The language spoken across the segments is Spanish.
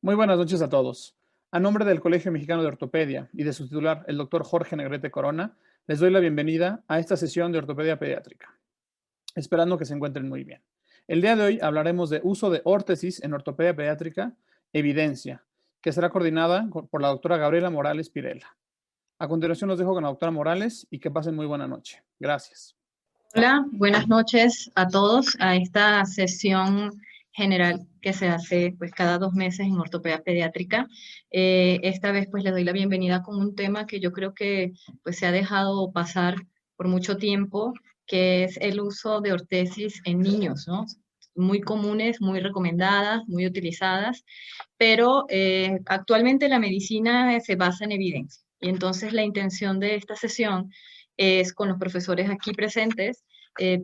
Muy buenas noches a todos. A nombre del Colegio Mexicano de Ortopedia y de su titular, el doctor Jorge Negrete Corona, les doy la bienvenida a esta sesión de ortopedia pediátrica, esperando que se encuentren muy bien. El día de hoy hablaremos de uso de órtesis en ortopedia pediátrica, evidencia, que será coordinada por la doctora Gabriela Morales Pirela. A continuación los dejo con la doctora Morales y que pasen muy buena noche. Gracias. Hola, buenas noches a todos a esta sesión general que se hace pues cada 2 meses en ortopedia pediátrica. Esta vez pues le doy la bienvenida con un tema que yo creo que pues se ha dejado pasar por mucho tiempo, que es el uso de ortesis en niños, ¿no? Muy comunes, muy recomendadas, muy utilizadas, pero actualmente la medicina se basa en evidencia. Y entonces la intención de esta sesión es con los profesores aquí presentes, eh,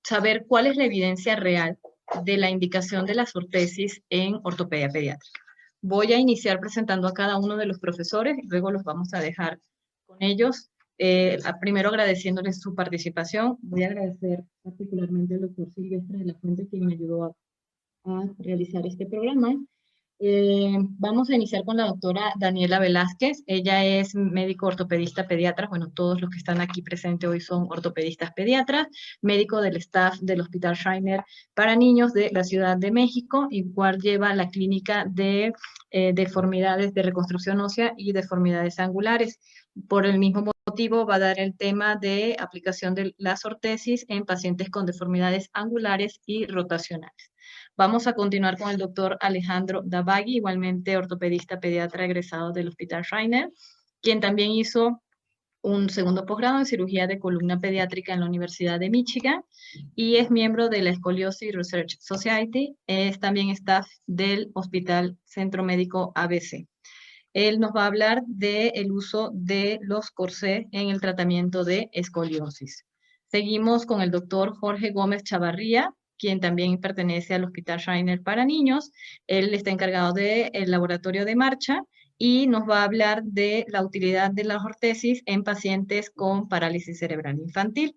saber cuál es la evidencia real de la indicación de las ortesis en ortopedia pediátrica. Voy a iniciar presentando a cada uno de los profesores y luego los vamos a dejar con ellos. Primero agradeciéndoles su participación. Voy a agradecer particularmente al doctor Silvestre de la Fuente, quien me ayudó a realizar este programa. Vamos a iniciar con la doctora Daniela Velázquez. Ella es médico ortopedista pediatra. Bueno, todos los que están aquí presentes hoy son ortopedistas pediatras, médico del staff del Hospital Schreiner para niños de la Ciudad de México, igual lleva la clínica de deformidades de reconstrucción ósea y deformidades angulares. Por el mismo motivo va a dar el tema de aplicación de las ortesis en pacientes con deformidades angulares y rotacionales. Vamos a continuar con el doctor Alejandro Davagui, igualmente ortopedista pediatra egresado del Hospital Schreiner, quien también hizo un segundo posgrado en cirugía de columna pediátrica en la Universidad de Michigan y es miembro de la Scoliosis Research Society. Es también staff del Hospital Centro Médico ABC. Él nos va a hablar del uso de los corsés en el tratamiento de escoliosis. Seguimos con el doctor Jorge Gómez Chavarría, quien también pertenece al Hospital Schreiner para niños. Él está encargado del laboratorio de marcha y nos va a hablar de la utilidad de las ortesis en pacientes con parálisis cerebral infantil.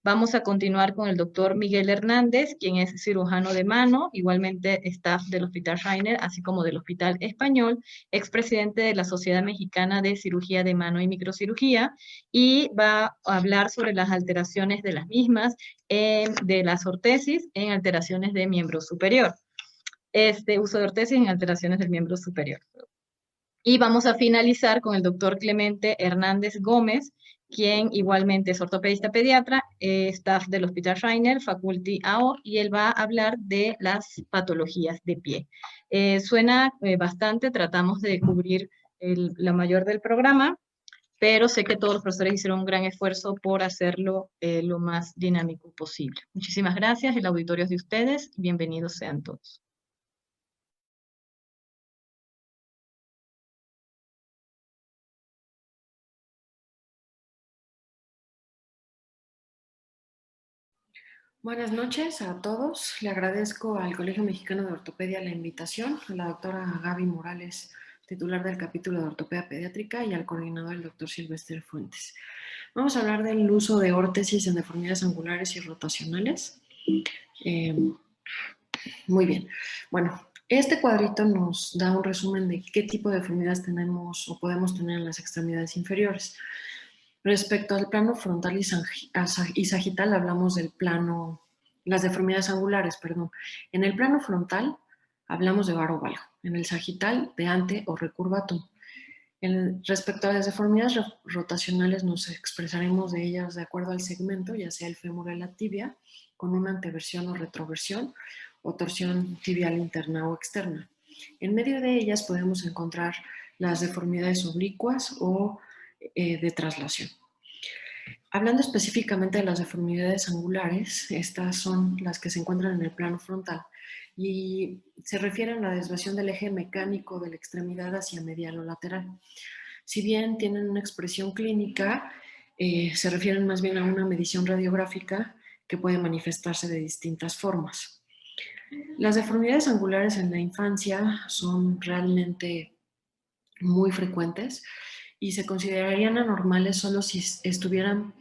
Vamos a continuar con el doctor Miguel Hernández, quien es cirujano de mano, igualmente staff del Hospital Schreiner, así como del Hospital Español, expresidente de la Sociedad Mexicana de Cirugía de Mano y Microcirugía, y va a hablar sobre las alteraciones de las mismas, de las ortesis en alteraciones de miembro superior. Este uso de ortesis en alteraciones del miembro superior. Y vamos a finalizar con el doctor Clemente Hernández Gómez, quien igualmente es ortopedista pediatra, staff del Hospital Schreiner, Faculty AO, y él va a hablar de las patologías de pie. Suena bastante, tratamos de cubrir la mayor del programa, pero sé que todos los profesores hicieron un gran esfuerzo por hacerlo lo más dinámico posible. Muchísimas gracias, el auditorio es de ustedes, bienvenidos sean todos. Buenas noches a todos. Le agradezco al Colegio Mexicano de Ortopedia la invitación, a la doctora Gaby Morales, titular del capítulo de Ortopedia Pediátrica, y al coordinador, el doctor Silvestre Fuentes. Vamos a hablar del uso de órtesis en deformidades angulares y rotacionales. Muy bien. Bueno, este cuadrito nos da un resumen de qué tipo de deformidades tenemos o podemos tener en las extremidades inferiores. Respecto al plano frontal y sagital, hablamos del plano, las deformidades angulares, perdón. En el plano frontal hablamos de varo valgo, en el sagital de ante o recurvatum. Respecto a las deformidades rotacionales, nos expresaremos de ellas de acuerdo al segmento, ya sea el fémur o la tibia, con una anteversión o retroversión, o torsión tibial interna o externa. En medio de ellas podemos encontrar las deformidades oblicuas o de traslación. Hablando específicamente de las deformidades angulares, estas son las que se encuentran en el plano frontal y se refieren a la desviación del eje mecánico de la extremidad hacia medial o lateral. Si bien tienen una expresión clínica, se refieren más bien a una medición radiográfica que puede manifestarse de distintas formas. Las deformidades angulares en la infancia son realmente muy frecuentes y se considerarían anormales solo si estuvieran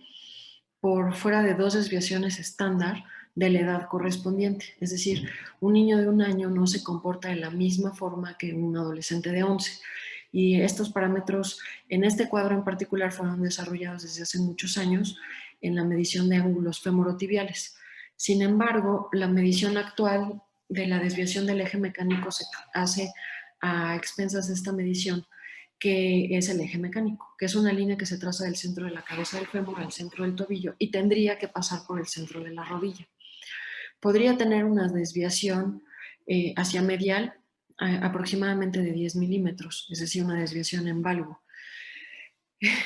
por fuera de 2 desviaciones estándar de la edad correspondiente. Es decir, un niño de 1 año no se comporta de la misma forma que un adolescente de 11. Y estos parámetros en este cuadro en particular fueron desarrollados desde hace muchos años en la medición de ángulos femorotibiales. Sin embargo, la medición actual de la desviación del eje mecánico se hace a expensas de esta medición, que es el eje mecánico, que es una línea que se traza del centro de la cabeza del fémur al centro del tobillo y tendría que pasar por el centro de la rodilla. Podría tener una desviación hacia medial aproximadamente de 10 milímetros, es decir, una desviación en valgo.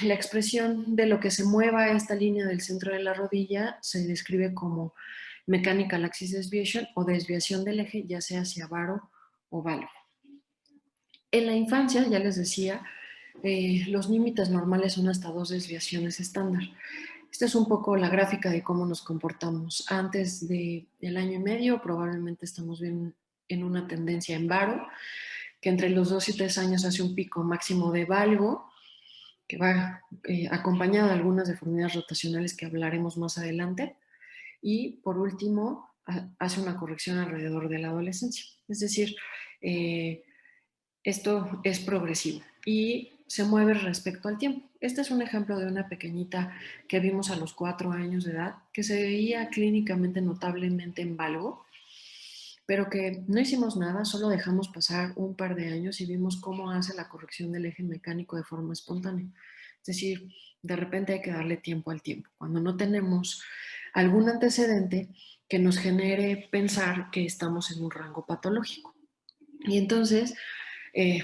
La expresión de lo que se mueva esta línea del centro de la rodilla se describe como mechanical axis desviation o desviación del eje, ya sea hacia varo o valgo. En la infancia, ya les decía, los límites normales son hasta 2 desviaciones estándar. Esta es un poco la gráfica de cómo nos comportamos. Antes del año y medio probablemente estamos bien en una tendencia en varo, que entre los 2 y 3 años hace un pico máximo de valgo, que va acompañado de algunas deformidades rotacionales que hablaremos más adelante. Y por último, hace una corrección alrededor de la adolescencia. Es decir, esto es progresivo y se mueve respecto al tiempo. Este es un ejemplo de una pequeñita que vimos a los 4 años de edad, que se veía clínicamente notablemente en valgo, pero que no hicimos nada, solo dejamos pasar un par de años y vimos cómo hace la corrección del eje mecánico de forma espontánea. Es decir, de repente hay que darle tiempo al tiempo. Cuando no tenemos algún antecedente que nos genere pensar que estamos en un rango patológico. Y entonces,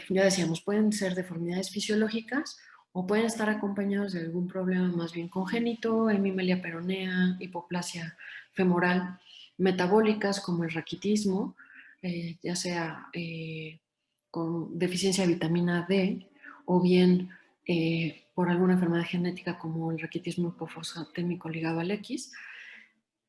ya decíamos, pueden ser deformidades fisiológicas o pueden estar acompañados de algún problema más bien congénito, hemimelia peronea, hipoplasia femoral, metabólicas como el raquitismo, ya sea con deficiencia de vitamina D o bien por alguna enfermedad genética como el raquitismo hipofosfatémico ligado al X,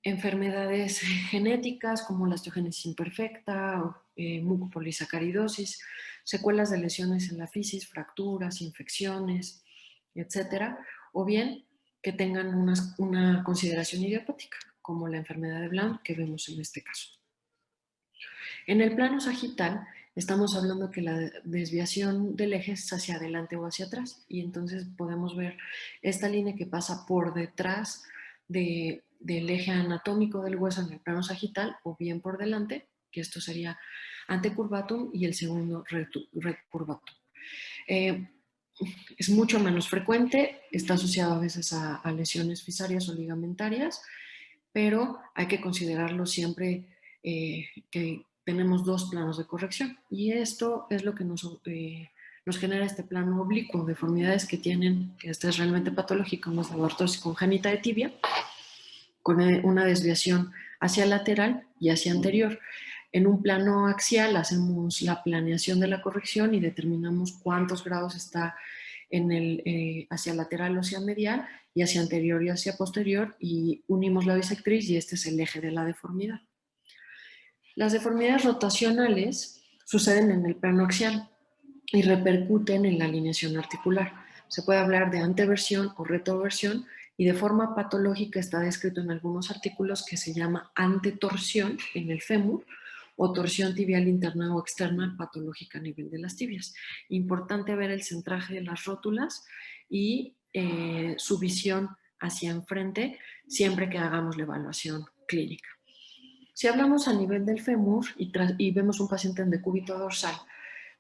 enfermedades genéticas como la osteogénesis imperfecta, mucopolisacaridosis, secuelas de lesiones en la fisis, fracturas, infecciones, etcétera, o bien que tengan una consideración idiopática, como la enfermedad de Blount que vemos en este caso. En el plano sagital estamos hablando que la desviación del eje es hacia adelante o hacia atrás, y entonces podemos ver esta línea que pasa por detrás del eje anatómico del hueso en el plano sagital, o bien por delante, que esto sería antecurvatum, y el segundo recurvatum. Es mucho menos frecuente, está asociado a veces a lesiones fisarias o ligamentarias, pero hay que considerarlo siempre que tenemos 2 planos de corrección, y esto es lo que nos genera este plano oblicuo, deformidades que tienen, que este es realmente patológico, una ortosis congénita de tibia, con una desviación hacia lateral y hacia anterior. En un plano axial hacemos la planeación de la corrección y determinamos cuántos grados está hacia lateral o hacia medial, y hacia anterior y hacia posterior, y unimos la bisectriz y este es el eje de la deformidad. Las deformidades rotacionales suceden en el plano axial y repercuten en la alineación articular. Se puede hablar de anteversión o retroversión, y de forma patológica está descrito en algunos artículos que se llama antetorsión en el fémur o torsión tibial interna o externa patológica a nivel de las tibias. Importante ver el centraje de las rótulas y su visión hacia enfrente siempre que hagamos la evaluación clínica. Si hablamos a nivel del fémur y vemos un paciente en decúbito dorsal,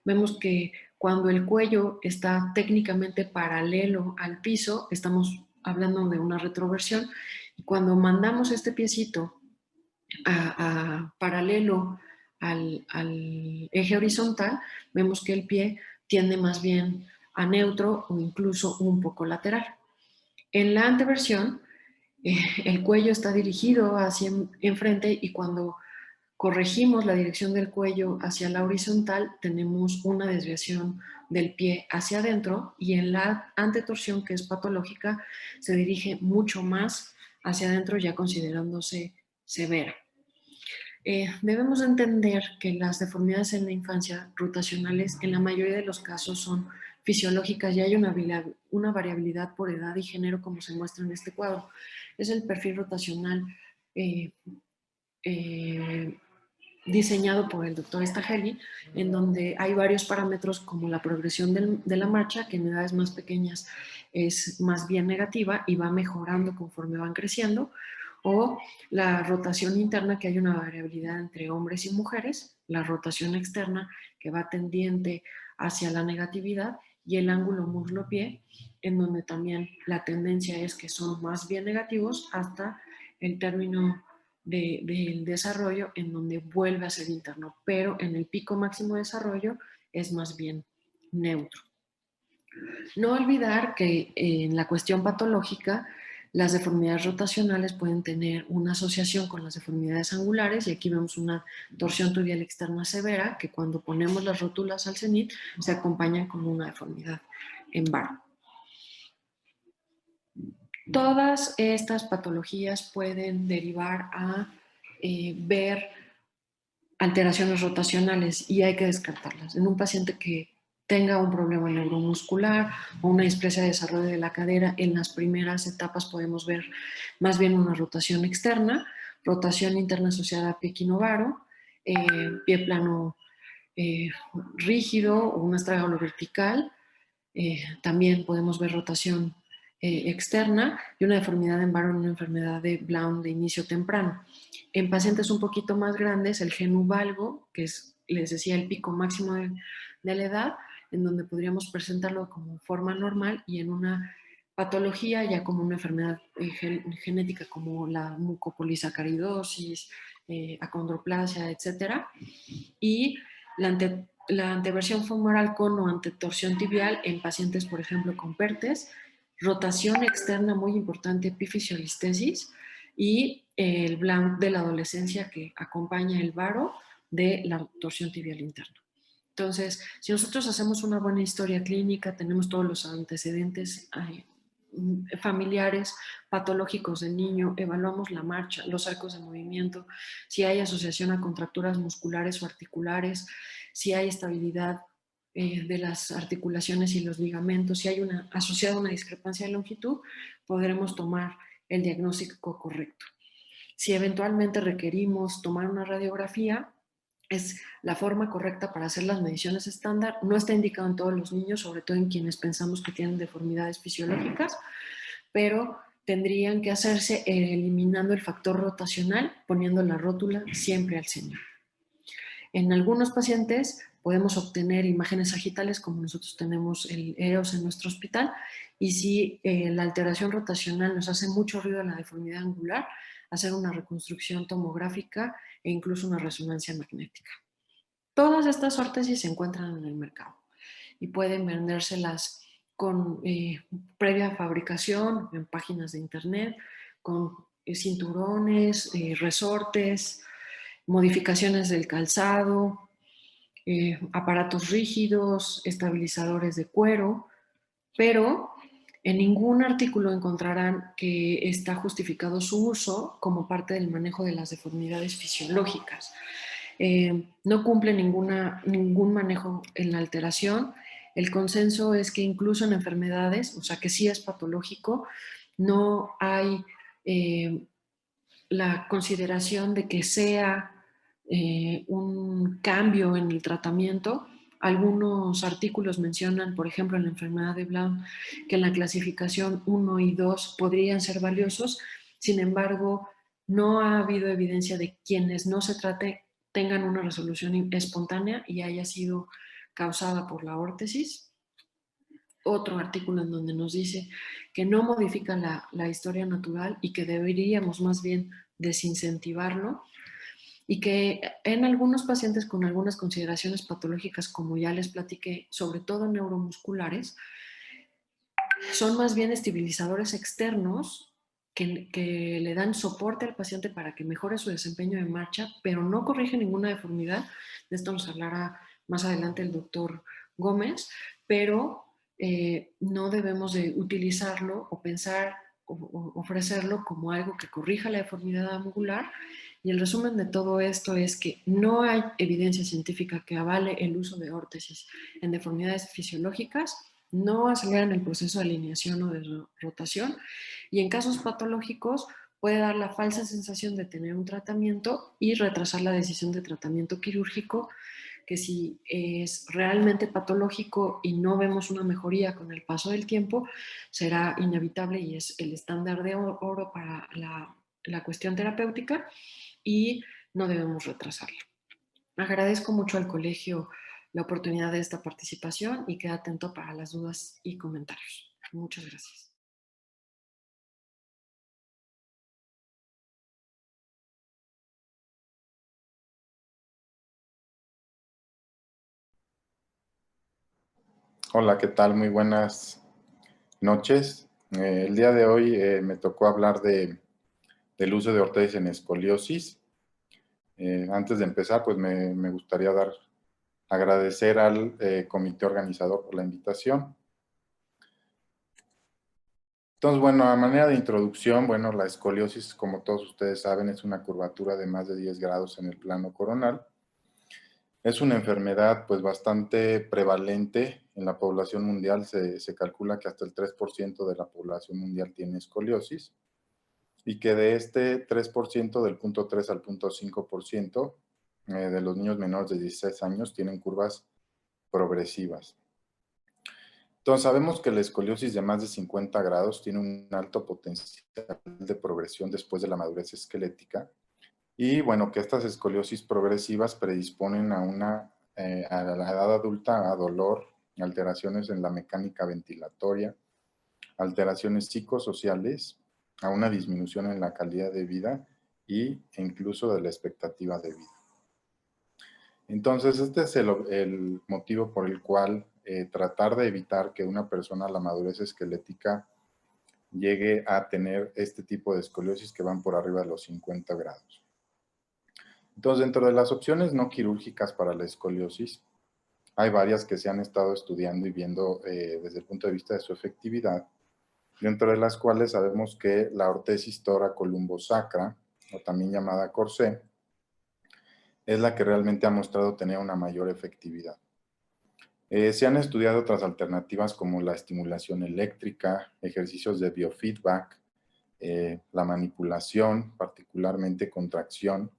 vemos que cuando el cuello está técnicamente paralelo al piso, estamos hablando de una retroversión, y cuando mandamos este piecito paralelo al eje horizontal, vemos que el pie tiende más bien a neutro o incluso un poco lateral. En la anteversión, el cuello está dirigido hacia enfrente, y cuando corregimos la dirección del cuello hacia la horizontal, tenemos una desviación del pie hacia adentro, y en la antetorsión, que es patológica, se dirige mucho más hacia adentro, ya considerándose severa. Debemos entender que las deformidades en la infancia rotacionales en la mayoría de los casos son fisiológicas, y hay una variabilidad por edad y género, como se muestra en este cuadro. Es el perfil rotacional diseñado por el doctor Stageli, en donde hay varios parámetros como la progresión de la marcha, que en edades más pequeñas es más bien negativa y va mejorando conforme van creciendo, o la rotación interna, que hay una variabilidad entre hombres y mujeres, la rotación externa, que va tendiente hacia la negatividad, y el ángulo muslo-pie, en donde también la tendencia es que son más bien negativos hasta el término del desarrollo, en donde vuelve a ser interno, pero en el pico máximo de desarrollo es más bien neutro. No olvidar que en la cuestión patológica, las deformidades rotacionales pueden tener una asociación con las deformidades angulares, y aquí vemos una torsión tibial externa severa que cuando ponemos las rótulas al cenit se acompañan con una deformidad en varo. Todas estas patologías pueden derivar a ver alteraciones rotacionales y hay que descartarlas. En un paciente que tenga un problema neuromuscular o una displasia de desarrollo de la cadera, en las primeras etapas podemos ver más bien una rotación externa, rotación interna asociada a pie equinovaro, pie plano rígido o un astrágalo vertical. También podemos ver rotación externa y una deformidad en varón, una enfermedad de Blount de inicio temprano. En pacientes un poquito más grandes, el genu valgo, que es, les decía, el pico máximo de la edad, en donde podríamos presentarlo como forma normal, y en una patología ya como una enfermedad genética como la mucopolisacaridosis, acondroplasia, etc. Y la anteversión femoral con o antetorsión tibial en pacientes, por ejemplo, con PERTES, rotación externa muy importante, epifisiolistesis, y el Blount de la adolescencia que acompaña el varo de la torsión tibial interna. Entonces, si nosotros hacemos una buena historia clínica, tenemos todos los antecedentes familiares, patológicos del niño, evaluamos la marcha, los arcos de movimiento, si hay asociación a contracturas musculares o articulares, si hay estabilidad de las articulaciones y los ligamentos, si hay asociada una discrepancia de longitud, podremos tomar el diagnóstico correcto. Si eventualmente requerimos tomar una radiografía, es la forma correcta para hacer las mediciones estándar. No está indicado en todos los niños, sobre todo en quienes pensamos que tienen deformidades fisiológicas, pero tendrían que hacerse eliminando el factor rotacional, poniendo la rótula siempre al centro. En algunos pacientes podemos obtener imágenes sagitales, como nosotros tenemos el EOS en nuestro hospital, y si la alteración rotacional nos hace mucho ruido en la deformidad angular, hacer una reconstrucción tomográfica e incluso una resonancia magnética. Todas estas órtesis se encuentran en el mercado y pueden vendérselas con previa fabricación en páginas de internet, con cinturones, resortes, modificaciones del calzado, aparatos rígidos, estabilizadores de cuero, pero en ningún artículo encontrarán que está justificado su uso como parte del manejo de las deformidades fisiológicas. No cumple ningún manejo en la alteración. El consenso es que incluso en enfermedades, o sea que sí es patológico, no hay la consideración de que sea un cambio en el tratamiento. Algunos artículos mencionan, por ejemplo, en la enfermedad de Blount, que en la clasificación 1 y 2 podrían ser valiosos. Sin embargo, no ha habido evidencia de quienes no se trate tengan una resolución espontánea y haya sido causada por la órtesis. Otro artículo en donde nos dice que no modifica la historia natural y que deberíamos más bien desincentivarlo, y que en algunos pacientes con algunas consideraciones patológicas, como ya les platiqué, sobre todo neuromusculares, son más bien estabilizadores externos que le dan soporte al paciente para que mejore su desempeño de marcha, pero no corrige ninguna deformidad. De esto nos hablará más adelante el doctor Gómez, pero no debemos de utilizarlo o pensar o ofrecerlo como algo que corrija la deformidad angular. Y el resumen de todo esto es que no hay evidencia científica que avale el uso de órtesis en deformidades fisiológicas, no aceleran el proceso de alineación o de rotación, y en casos patológicos puede dar la falsa sensación de tener un tratamiento y retrasar la decisión de tratamiento quirúrgico, que si es realmente patológico y no vemos una mejoría con el paso del tiempo, será inevitable y es el estándar de oro para la cuestión terapéutica y no debemos retrasarlo. Agradezco mucho al colegio la oportunidad de esta participación y queda atento para las dudas y comentarios. Muchas gracias. Hola, ¿qué tal? Muy buenas noches. El día de hoy me tocó hablar del uso de ortesis en escoliosis. Antes de empezar, pues me gustaría agradecer al comité organizador por la invitación. Entonces, bueno, a manera de introducción, bueno, la escoliosis, como todos ustedes saben, es una curvatura de más de 10 grados en el plano coronal. Es una enfermedad pues bastante prevalente en la población mundial. Se calcula que hasta el 3% de la población mundial tiene escoliosis y que de este 3%, del 0.3 al 0.5% de los niños menores de 16 años tienen curvas progresivas. Entonces sabemos que la escoliosis de más de 50 grados tiene un alto potencial de progresión después de la madurez esquelética. Y bueno, que estas escoliosis progresivas predisponen a la edad adulta a dolor, alteraciones en la mecánica ventilatoria, alteraciones psicosociales, a una disminución en la calidad de vida e incluso de la expectativa de vida. Entonces, este es el motivo por el cual tratar de evitar que una persona a la madurez esquelética llegue a tener este tipo de escoliosis que van por arriba de los 50 grados. Entonces, dentro de las opciones no quirúrgicas para la escoliosis, hay varias que se han estado estudiando y viendo desde el punto de vista de su efectividad, dentro de las cuales sabemos que la ortesis tóraco-lumbosacra, o también llamada corsé, es la que realmente ha mostrado tener una mayor efectividad. Se han estudiado otras alternativas como la estimulación eléctrica, ejercicios de biofeedback, la manipulación, particularmente contracción,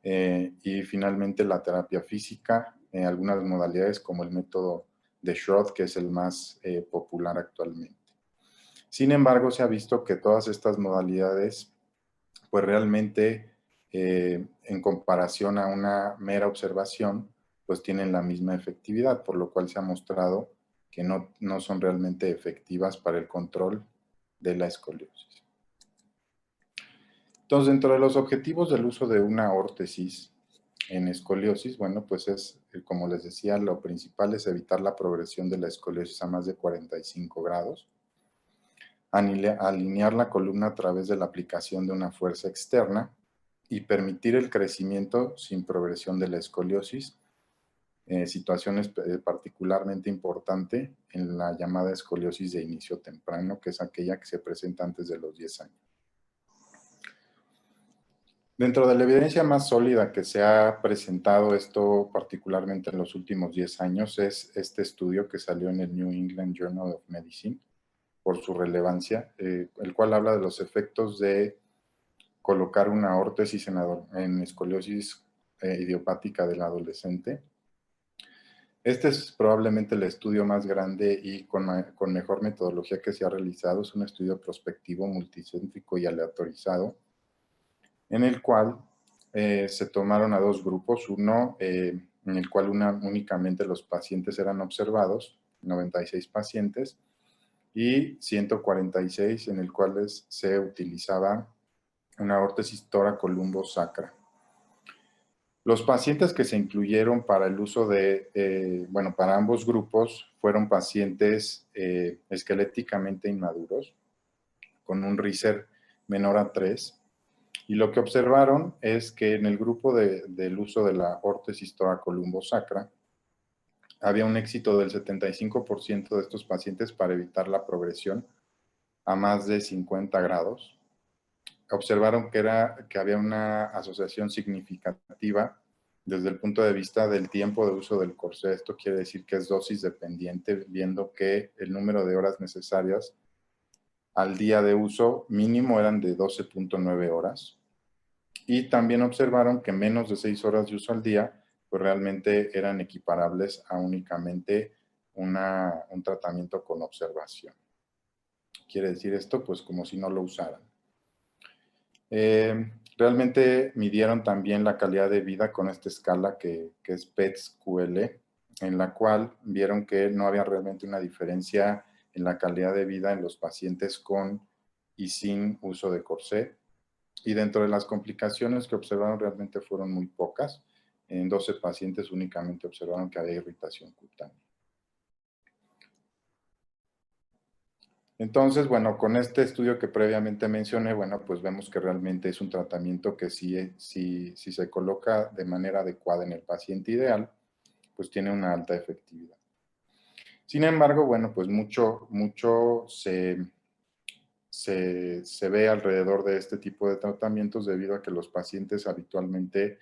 y finalmente la terapia física, algunas modalidades como el método de Schroth, que es el más popular actualmente. Sin embargo, se ha visto que todas estas modalidades, pues realmente en comparación a una mera observación, pues tienen la misma efectividad, por lo cual se ha mostrado que no son realmente efectivas para el control de la escoliosis. Entonces, dentro de los objetivos del uso de una órtesis en escoliosis, bueno, pues como les decía, lo principal es evitar la progresión de la escoliosis a más de 45 grados, alinear la columna a través de la aplicación de una fuerza externa y permitir el crecimiento sin progresión de la escoliosis, situaciones particularmente importante en la llamada escoliosis de inicio temprano, que es aquella que se presenta antes de los 10 años. Dentro de la evidencia más sólida que se ha presentado, esto particularmente en los últimos 10 años, es este estudio que salió en el New England Journal of Medicine, por su relevancia, el cual habla de los efectos de colocar una órtesis en escoliosis idiopática del adolescente. Este es probablemente el estudio más grande y con mejor metodología que se ha realizado. Es un estudio prospectivo, multicéntrico y aleatorizado, en el cual se tomaron a dos grupos, uno en el cual únicamente los pacientes eran observados, 96 pacientes, y 146 en el cual se utilizaba una órtesis tóraco-lumbosacra. Los pacientes que se incluyeron para el uso para ambos grupos fueron pacientes esqueléticamente inmaduros, con un Riser menor a 3, y lo que observaron es que en el grupo del uso de la órtesis tóraco-lumbosacra había un éxito del 75% de estos pacientes para evitar la progresión a más de 50 grados. Observaron que había una asociación significativa desde el punto de vista del tiempo de uso del corsé. Esto quiere decir que es dosis dependiente, viendo que el número de horas necesarias al día de uso mínimo eran de 12.9 horas. Y también observaron que menos de 6 horas de uso al día, pues realmente eran equiparables a únicamente un tratamiento con observación. Quiere decir esto, pues como si no lo usaran. Realmente midieron también la calidad de vida con esta escala que es PETS-QL, en la cual vieron que no había realmente una diferencia en la calidad de vida en los pacientes con y sin uso de corsé. Y dentro de las complicaciones que observaron realmente fueron muy pocas. En 12 pacientes únicamente observaron que había irritación cutánea. Entonces, bueno, con este estudio que previamente mencioné, bueno, pues vemos que realmente es un tratamiento que si se coloca de manera adecuada en el paciente ideal, pues tiene una alta efectividad. Sin embargo, bueno, pues mucho se ve alrededor de este tipo de tratamientos debido a que los pacientes habitualmente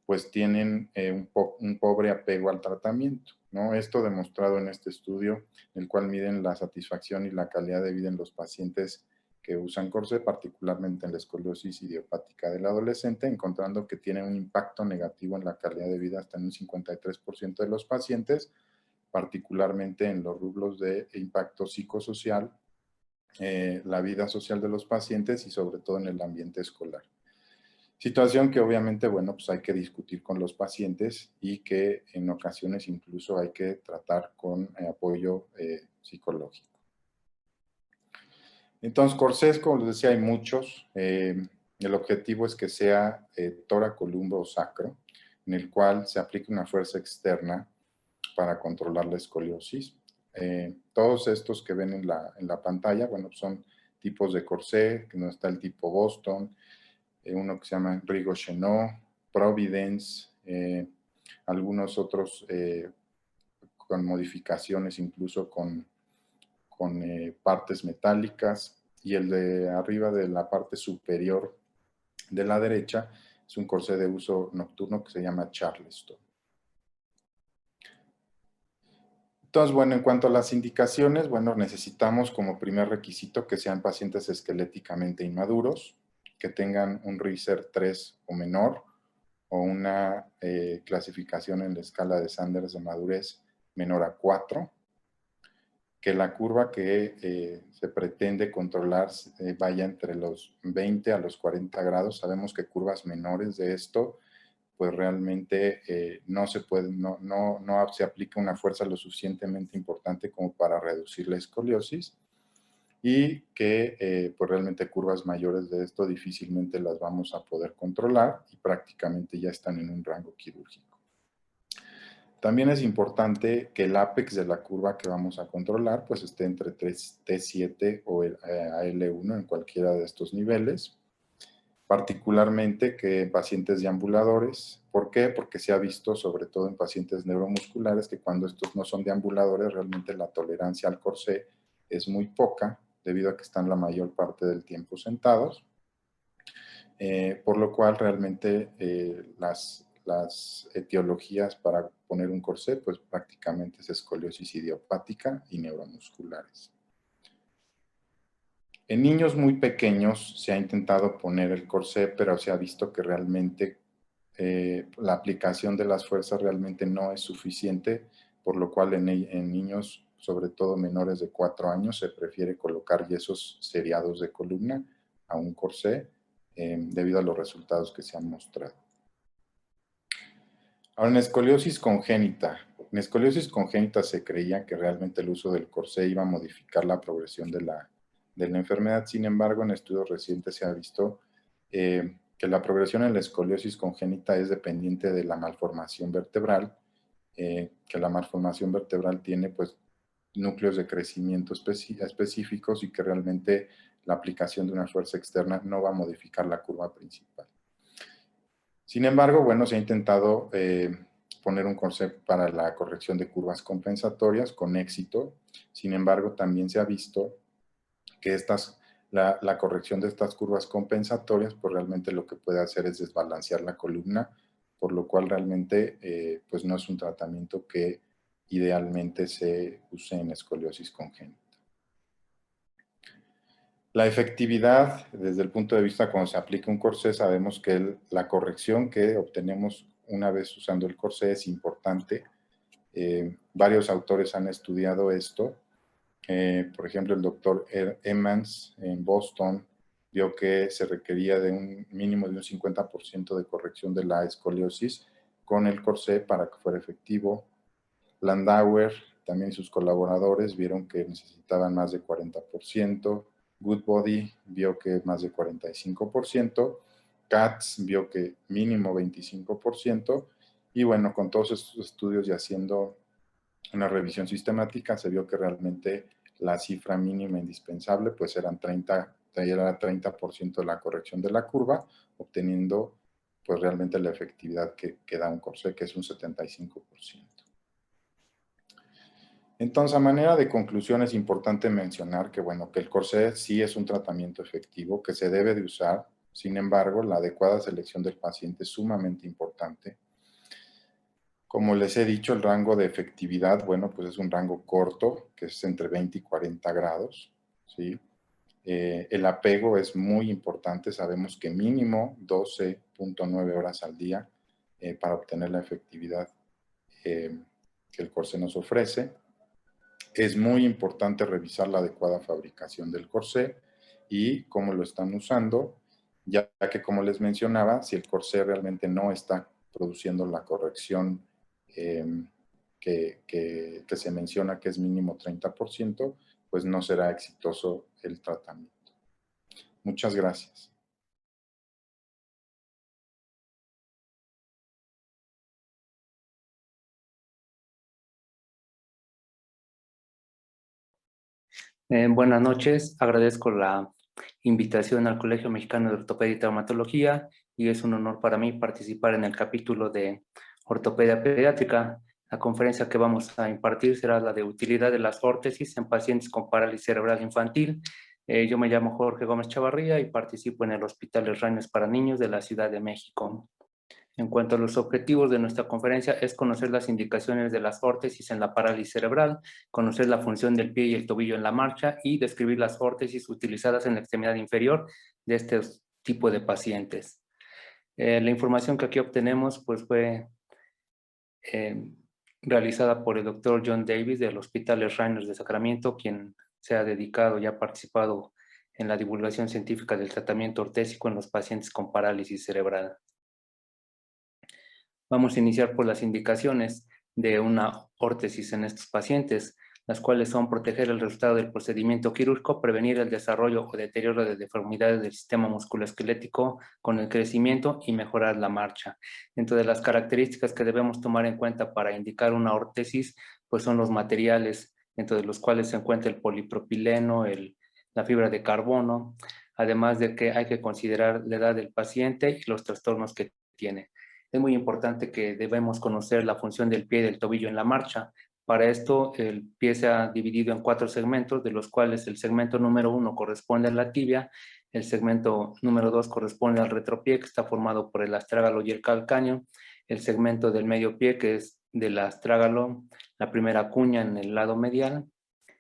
pues tienen un pobre apego al tratamiento, ¿no? Esto demostrado en este estudio, en el cual miden la satisfacción y la calidad de vida en los pacientes que usan corsé, particularmente en la escoliosis idiopática del adolescente, encontrando que tiene un impacto negativo en la calidad de vida hasta en un 53% de los pacientes, particularmente en los rubros de impacto psicosocial, la vida social de los pacientes y sobre todo en el ambiente escolar. Situación que obviamente, bueno, pues hay que discutir con los pacientes y que en ocasiones incluso hay que tratar con apoyo psicológico. Entonces, corsés, como les decía, hay muchos. El objetivo es que sea tóraco-lumbo o sacro, en el cual se aplique una fuerza externa para controlar la escoliosis. Todos estos que ven en la pantalla, bueno, son tipos de corsé, que no está el tipo Boston, uno que se llama Rigaud-Chenot, Providence, algunos otros con modificaciones incluso con partes metálicas, y el de arriba de la parte superior de la derecha es un corsé de uso nocturno que se llama Charleston. Entonces, bueno, en cuanto a las indicaciones, bueno, necesitamos como primer requisito que sean pacientes esqueléticamente inmaduros, que tengan un Reiser 3 o menor, o una clasificación en la escala de Sanders de madurez menor a 4, que la curva que se pretende controlar vaya entre los 20 a los 40 grados. Sabemos que curvas menores de esto, pues realmente no se aplica una fuerza lo suficientemente importante como para reducir la escoliosis, y que pues realmente curvas mayores de esto difícilmente las vamos a poder controlar y prácticamente ya están en un rango quirúrgico. También es importante que el apex de la curva que vamos a controlar pues esté entre T7 o el AL1 en cualquiera de estos niveles, particularmente que en pacientes deambuladores. ¿Por qué? Porque se ha visto, sobre todo en pacientes neuromusculares, que cuando estos no son deambuladores, realmente la tolerancia al corsé es muy poca, debido a que están la mayor parte del tiempo sentados, por lo cual realmente las etiologías para poner un corsé, pues prácticamente es escoliosis idiopática y neuromusculares. En niños muy pequeños se ha intentado poner el corsé, pero se ha visto que realmente la aplicación de las fuerzas realmente no es suficiente, por lo cual en niños, sobre todo menores de 4 años, se prefiere colocar yesos seriados de columna a un corsé, debido a los resultados que se han mostrado. Ahora, en escoliosis congénita se creía que realmente el uso del corsé iba a modificar la progresión de la enfermedad. Sin embargo, en estudios recientes se ha visto que la progresión en la escoliosis congénita es dependiente de la malformación vertebral, que la malformación vertebral tiene pues núcleos de crecimiento específicos, y que realmente la aplicación de una fuerza externa no va a modificar la curva principal. Sin embargo, bueno, se ha intentado poner un corsé para la corrección de curvas compensatorias con éxito. Sin embargo, también se ha visto que la corrección de estas curvas compensatorias, pues realmente lo que puede hacer es desbalancear la columna, por lo cual realmente pues no es un tratamiento que idealmente se use en escoliosis congénita. La efectividad, desde el punto de vista cuando se aplica un corsé, sabemos que la corrección que obtenemos una vez usando el corsé es importante. Varios autores han estudiado esto. Por ejemplo, el doctor Emmons en Boston vio que se requería de un mínimo de un 50% de corrección de la escoliosis con el corsé para que fuera efectivo. Landauer, también sus colaboradores, vieron que necesitaban más de 40%. Goodbody vio que más de 45%. Katz vio que mínimo 25%. Y bueno, con todos estos estudios y haciendo una revisión sistemática, se vio que realmente la cifra mínima indispensable pues era 30% de la corrección de la curva, obteniendo pues realmente la efectividad que da un corsé, que es un 75%. Entonces, a manera de conclusión, es importante mencionar que, bueno, que el corsé sí es un tratamiento efectivo que se debe de usar. Sin embargo, la adecuada selección del paciente es sumamente importante. Como les he dicho, el rango de efectividad, bueno, pues es un rango corto, que es entre 20 y 40 grados, ¿sí? El apego es muy importante. Sabemos que mínimo 12.9 horas al día para obtener la efectividad que el corsé nos ofrece. Es muy importante revisar la adecuada fabricación del corsé y cómo lo están usando, ya que, como les mencionaba, si el corsé realmente no está produciendo la corrección que se menciona que es mínimo 30%, pues no será exitoso el tratamiento. Muchas gracias. Buenas noches, agradezco la invitación al Colegio Mexicano de Ortopedia y Traumatología y es un honor para mí participar en el capítulo de Ortopedia Pediátrica. La conferencia que vamos a impartir será la de utilidad de las órtesis en pacientes con parálisis cerebral infantil. Yo me llamo Jorge Gómez Chavarría y participo en el Hospital Los Raños para Niños de la Ciudad de México. En cuanto a los objetivos de nuestra conferencia, es conocer las indicaciones de las órtesis en la parálisis cerebral, conocer la función del pie y el tobillo en la marcha y describir las órtesis utilizadas en la extremidad inferior de este tipo de pacientes. La información que aquí obtenemos pues, fue realizada por el doctor John Davis del Hospital Les Rainers de Sacramento, quien se ha dedicado y ha participado en la divulgación científica del tratamiento ortésico en los pacientes con parálisis cerebral. Vamos a iniciar por las indicaciones de una órtesis en estos pacientes, las cuales son proteger el resultado del procedimiento quirúrgico, prevenir el desarrollo o deterioro de deformidades del sistema musculoesquelético con el crecimiento y mejorar la marcha. Dentro de las características que debemos tomar en cuenta para indicar una órtesis, pues son los materiales, dentro de los cuales se encuentra el polipropileno, la fibra de carbono, además de que hay que considerar la edad del paciente y los trastornos que tiene. Es muy importante que debemos conocer la función del pie y del tobillo en la marcha. Para esto, el pie se ha dividido en 4 segmentos, de los cuales el segmento número 1 corresponde a la tibia, el segmento número 2 corresponde al retropié, que está formado por el astrágalo y el calcáneo, el segmento del medio pie, que es del astrágalo, la primera cuña en el lado medial,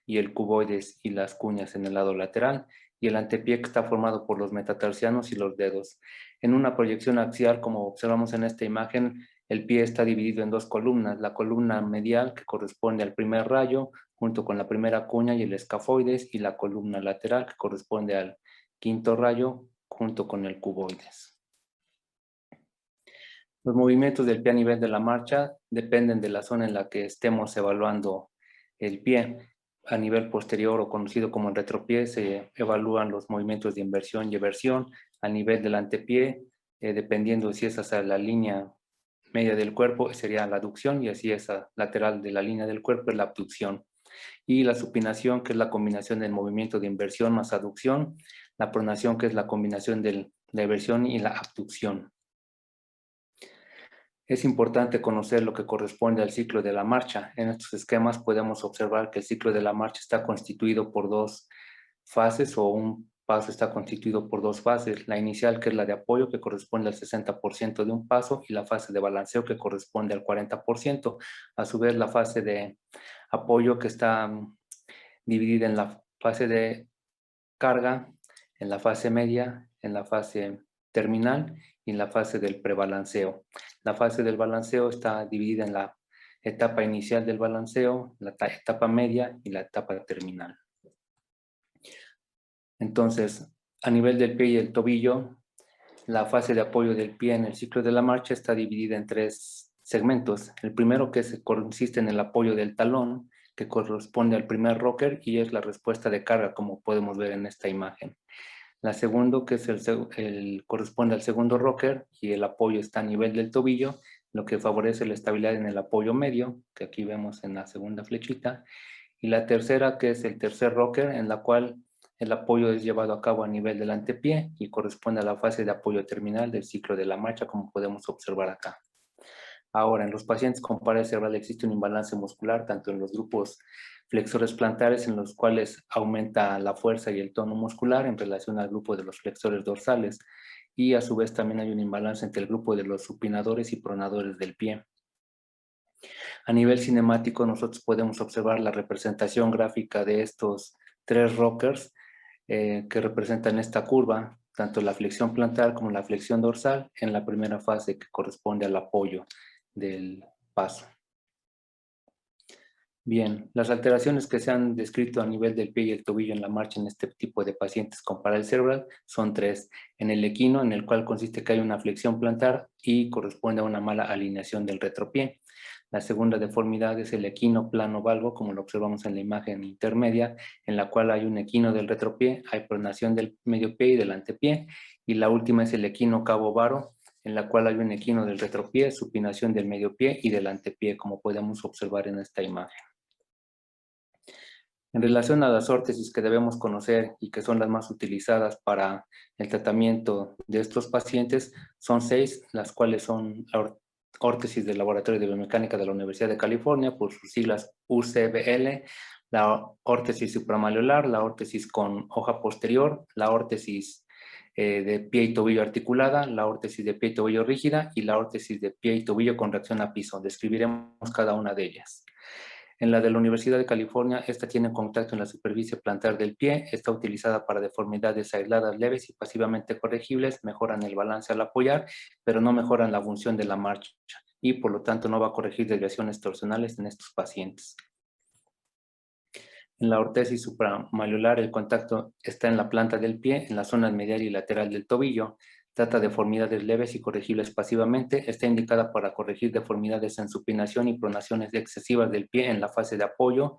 y el cuboides y las cuñas en el lado lateral, y el antepié que está formado por los metatarsianos y los dedos. En una proyección axial, como observamos en esta imagen, el pie está dividido en 2 columnas, la columna medial que corresponde al primer rayo, junto con la primera cuña y el escafoides, y la columna lateral que corresponde al quinto rayo, junto con el cuboides. Los movimientos del pie a nivel de la marcha dependen de la zona en la que estemos evaluando el pie. A nivel posterior o conocido como el retropié se evalúan los movimientos de inversión y eversión. A nivel del antepié, dependiendo si es hacia la línea media del cuerpo, sería la aducción, y así esa lateral de la línea del cuerpo es la abducción. Y la supinación, que es la combinación del movimiento de inversión más aducción. La pronación, que es la combinación de la eversión y la abducción. Es importante conocer lo que corresponde al ciclo de la marcha. En estos esquemas podemos observar que el ciclo de la marcha está constituido por 2 fases, o un paso está constituido por 2 fases. La inicial, que es la de apoyo, que corresponde al 60% de un paso, y la fase de balanceo, que corresponde al 40%. A su vez, la fase de apoyo, que está dividida en la fase de carga, en la fase media, en la fase terminal y en la fase del prebalanceo. La fase del balanceo está dividida en la etapa inicial del balanceo, la etapa media y la etapa terminal. Entonces, a nivel del pie y el tobillo, la fase de apoyo del pie en el ciclo de la marcha está dividida en 3 segmentos. El primero consiste en el apoyo del talón, que corresponde al primer rocker y es la respuesta de carga, como podemos ver en esta imagen. La segunda, que es corresponde al segundo rocker y el apoyo está a nivel del tobillo, lo que favorece la estabilidad en el apoyo medio, que aquí vemos en la segunda flechita. Y la tercera, que es el tercer rocker, en la cual el apoyo es llevado a cabo a nivel del antepié y corresponde a la fase de apoyo terminal del ciclo de la marcha, como podemos observar acá. Ahora, en los pacientes con parálisis cerebral existe un imbalance muscular, tanto en los grupos flexores plantares, en los cuales aumenta la fuerza y el tono muscular en relación al grupo de los flexores dorsales, y a su vez también hay un imbalance entre el grupo de los supinadores y pronadores del pie. A nivel cinemático, nosotros podemos observar la representación gráfica de estos 3 rockers que representan esta curva, tanto la flexión plantar como la flexión dorsal, en la primera fase que corresponde al apoyo del paso. Bien, las alteraciones que se han descrito a nivel del pie y el tobillo en la marcha en este tipo de pacientes con parálisis cerebral son 3. En el equino, en el cual consiste que hay una flexión plantar y corresponde a una mala alineación del retropié. La segunda deformidad es el equino plano valgo, como lo observamos en la imagen intermedia, en la cual hay un equino del retropié, hay pronación del medio pie y del antepié. Y la última es el equino cabo varo, en la cual hay un equino del retropié, supinación del medio pie y del antepié, como podemos observar en esta imagen. En relación a las órtesis que debemos conocer y que son las más utilizadas para el tratamiento de estos pacientes, son 6, las cuales son la órtesis del Laboratorio de Biomecánica de la Universidad de California, por sus siglas UCBL, la órtesis supramalleolar, la órtesis con hoja posterior, la órtesis de pie y tobillo articulada, la órtesis de pie y tobillo rígida y la órtesis de pie y tobillo con reacción a piso. Describiremos cada una de ellas. En la de la Universidad de California, esta tiene contacto en la superficie plantar del pie, está utilizada para deformidades aisladas leves y pasivamente corregibles, mejoran el balance al apoyar, pero no mejoran la función de la marcha y por lo tanto no va a corregir desviaciones torsionales en estos pacientes. En la órtesis supramalleolar, el contacto está en la planta del pie, en la zona medial y lateral del tobillo. Trata deformidades leves y corregibles pasivamente. Está indicada para corregir deformidades en supinación y pronaciones excesivas del pie en la fase de apoyo.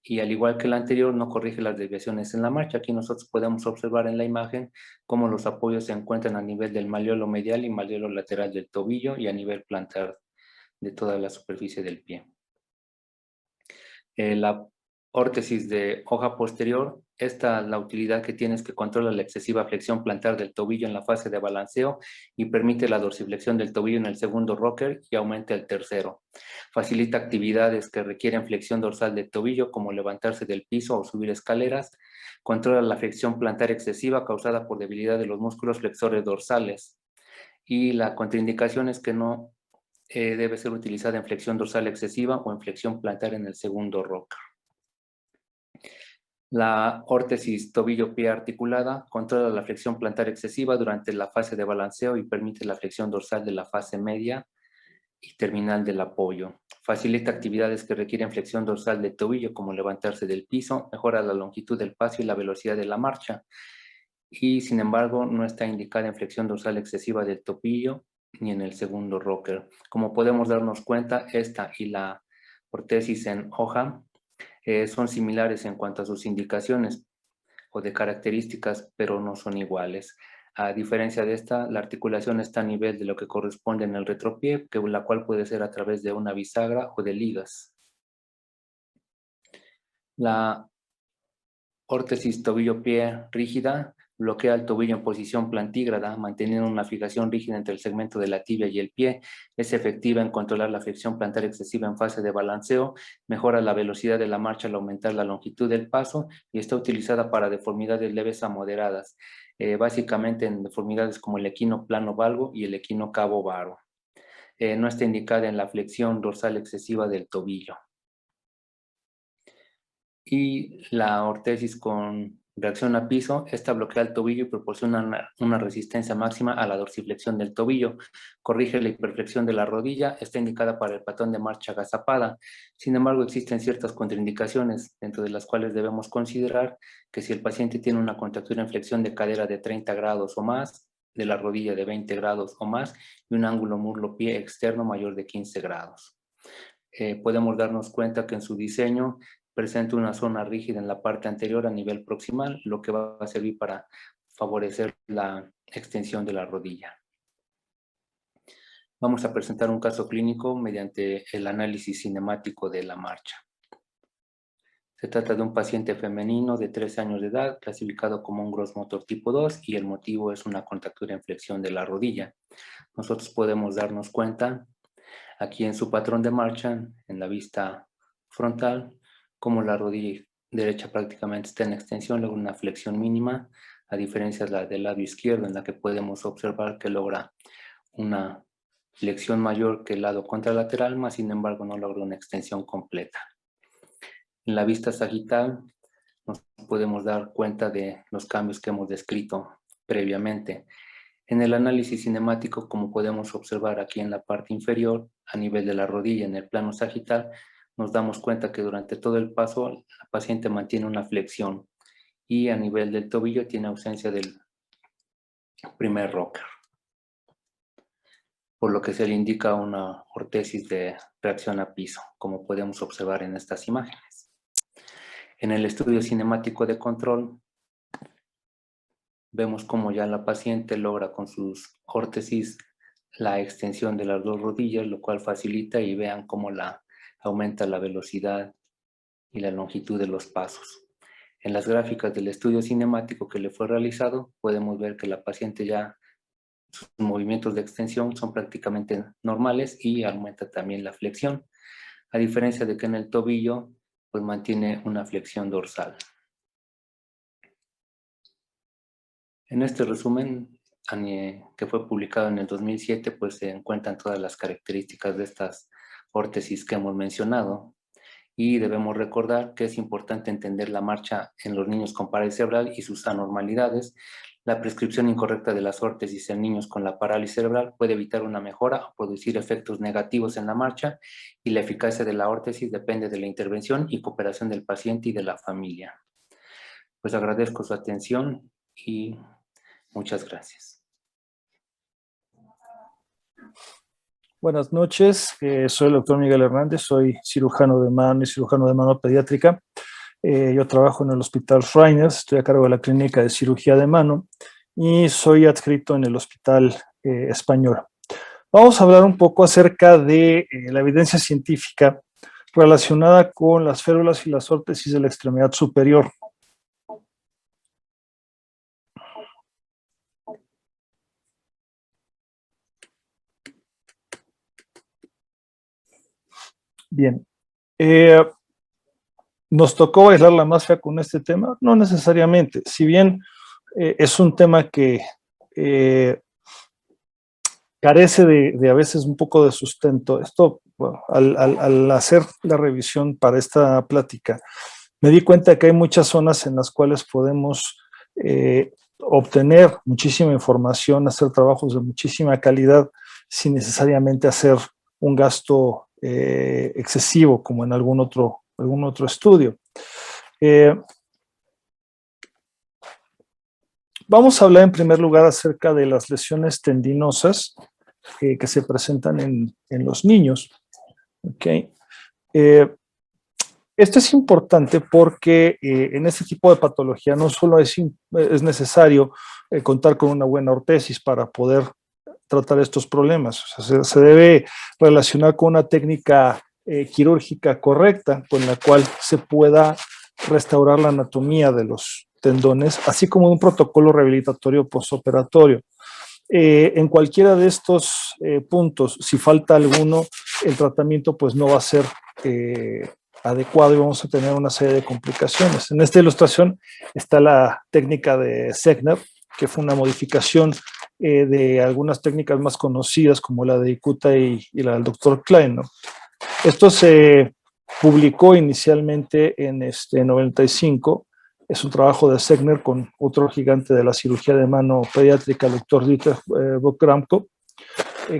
Y al igual que la anterior, no corrige las desviaciones en la marcha. Aquí nosotros podemos observar en la imagen cómo los apoyos se encuentran a nivel del malleolo medial y malleolo lateral del tobillo y a nivel plantar de toda la superficie del pie. La órtesis de hoja posterior, la utilidad que tiene es que controla la excesiva flexión plantar del tobillo en la fase de balanceo y permite la dorsiflexión del tobillo en el segundo rocker y aumenta el tercero. Facilita actividades que requieren flexión dorsal del tobillo, como levantarse del piso o subir escaleras. Controla la flexión plantar excesiva causada por debilidad de los músculos flexores dorsales. Y la contraindicación es que no debe ser utilizada en flexión dorsal excesiva o en flexión plantar en el segundo rocker. La órtesis tobillo-pie articulada controla la flexión plantar excesiva durante la fase de balanceo y permite la flexión dorsal de la fase media y terminal del apoyo. Facilita actividades que requieren flexión dorsal del tobillo, como levantarse del piso, mejora la longitud del paso y la velocidad de la marcha. Y sin embargo, no está indicada en flexión dorsal excesiva del tobillo ni en el segundo rocker. Como podemos darnos cuenta, esta y la órtesis en hoja son similares en cuanto a sus indicaciones o de características, pero no son iguales. A diferencia de esta, la articulación está a nivel de lo que corresponde en el retropié, la cual puede ser a través de una bisagra o de ligas. La órtesis tobillo-pie rígida bloquea el tobillo en posición plantígrada, manteniendo una fijación rígida entre el segmento de la tibia y el pie. Es efectiva en controlar la flexión plantar excesiva en fase de balanceo, mejora la velocidad de la marcha al aumentar la longitud del paso y está utilizada para deformidades leves a moderadas, básicamente en deformidades como el equino plano valgo y el equino cabo varo. No está indicada en la flexión dorsal excesiva del tobillo. Y la órtesis con reacción a piso, esta bloquea el tobillo y proporciona una resistencia máxima a la dorsiflexión del tobillo. Corrige la hiperflexión de la rodilla, está indicada para el patrón de marcha agazapada. Sin embargo, existen ciertas contraindicaciones, dentro de las cuales debemos considerar que si el paciente tiene una contractura en flexión de cadera de 30 grados o más, de la rodilla de 20 grados o más, y un ángulo muslo-pie externo mayor de 15 grados. Podemos darnos cuenta que en su diseño presenta una zona rígida en la parte anterior a nivel proximal, lo que va a servir para favorecer la extensión de la rodilla. Vamos a presentar un caso clínico mediante el análisis cinemático de la marcha. Se trata de un paciente femenino de 13 años de edad, clasificado como un gross motor tipo 2, y el motivo es una contractura en flexión de la rodilla. Nosotros podemos darnos cuenta aquí en su patrón de marcha, en la vista frontal, como la rodilla derecha prácticamente está en extensión, luego una flexión mínima, a diferencia de la del labio izquierdo, en la que podemos observar que logra una flexión mayor que el lado contralateral, más sin embargo no logra una extensión completa. En la vista sagital nos podemos dar cuenta de los cambios que hemos descrito previamente. En el análisis cinemático, como podemos observar aquí en la parte inferior, a nivel de la rodilla, en el plano sagital, nos damos cuenta que durante todo el paso la paciente mantiene una flexión y a nivel del tobillo tiene ausencia del primer rocker, por lo que se le indica una ortesis de reacción a piso, como podemos observar en estas imágenes. En el estudio cinemático de control, vemos cómo ya la paciente logra con sus órtesis la extensión de las dos rodillas, lo cual facilita, y vean cómo aumenta la velocidad y la longitud de los pasos. En las gráficas del estudio cinemático que le fue realizado, podemos ver que la paciente ya, sus movimientos de extensión son prácticamente normales y aumenta también la flexión, a diferencia de que en el tobillo pues mantiene una flexión dorsal. En este resumen, que fue publicado en el 2007, pues se encuentran todas las características de estas órtesis que hemos mencionado, y debemos recordar que es importante entender la marcha en los niños con parálisis cerebral y sus anormalidades. La prescripción incorrecta de las órtesis en niños con la parálisis cerebral puede evitar una mejora o producir efectos negativos en la marcha, y la eficacia de la órtesis depende de la intervención y cooperación del paciente y de la familia. Pues agradezco su atención y muchas gracias. Buenas noches, soy el doctor Miguel Hernández, soy cirujano de mano y cirujano de mano pediátrica. Yo trabajo en el Hospital Shriners, estoy a cargo de la clínica de cirugía de mano y soy adscrito en el Hospital Español. Vamos a hablar un poco acerca de la evidencia científica relacionada con las férulas y las órtesis de la extremidad superior. Bien, ¿nos tocó bailar la más fea con este tema? No necesariamente, si bien es un tema que carece de a veces un poco de sustento. Esto, bueno, al hacer la revisión para esta plática, me di cuenta que hay muchas zonas en las cuales podemos obtener muchísima información, hacer trabajos de muchísima calidad sin necesariamente hacer un gasto excesivo como en algún otro estudio. Vamos a hablar en primer lugar acerca de las lesiones tendinosas que se presentan en los niños. Okay. Esto es importante porque en este tipo de patología no solo es necesario contar con una buena ortesis para poder tratar estos problemas. O sea, se debe relacionar con una técnica quirúrgica correcta con la cual se pueda restaurar la anatomía de los tendones, así como un protocolo rehabilitatorio postoperatorio. En cualquiera de estos puntos, si falta alguno, el tratamiento pues no va a ser adecuado y vamos a tener una serie de complicaciones. En esta ilustración está la técnica de Segner, que fue una modificación de algunas técnicas más conocidas como la de Ikuta y la del Dr. Klein, ¿no? Esto se publicó inicialmente en 95 Es un trabajo de Segner con otro gigante de la cirugía de mano pediátrica, el doctor Dieter Bock-Gramko,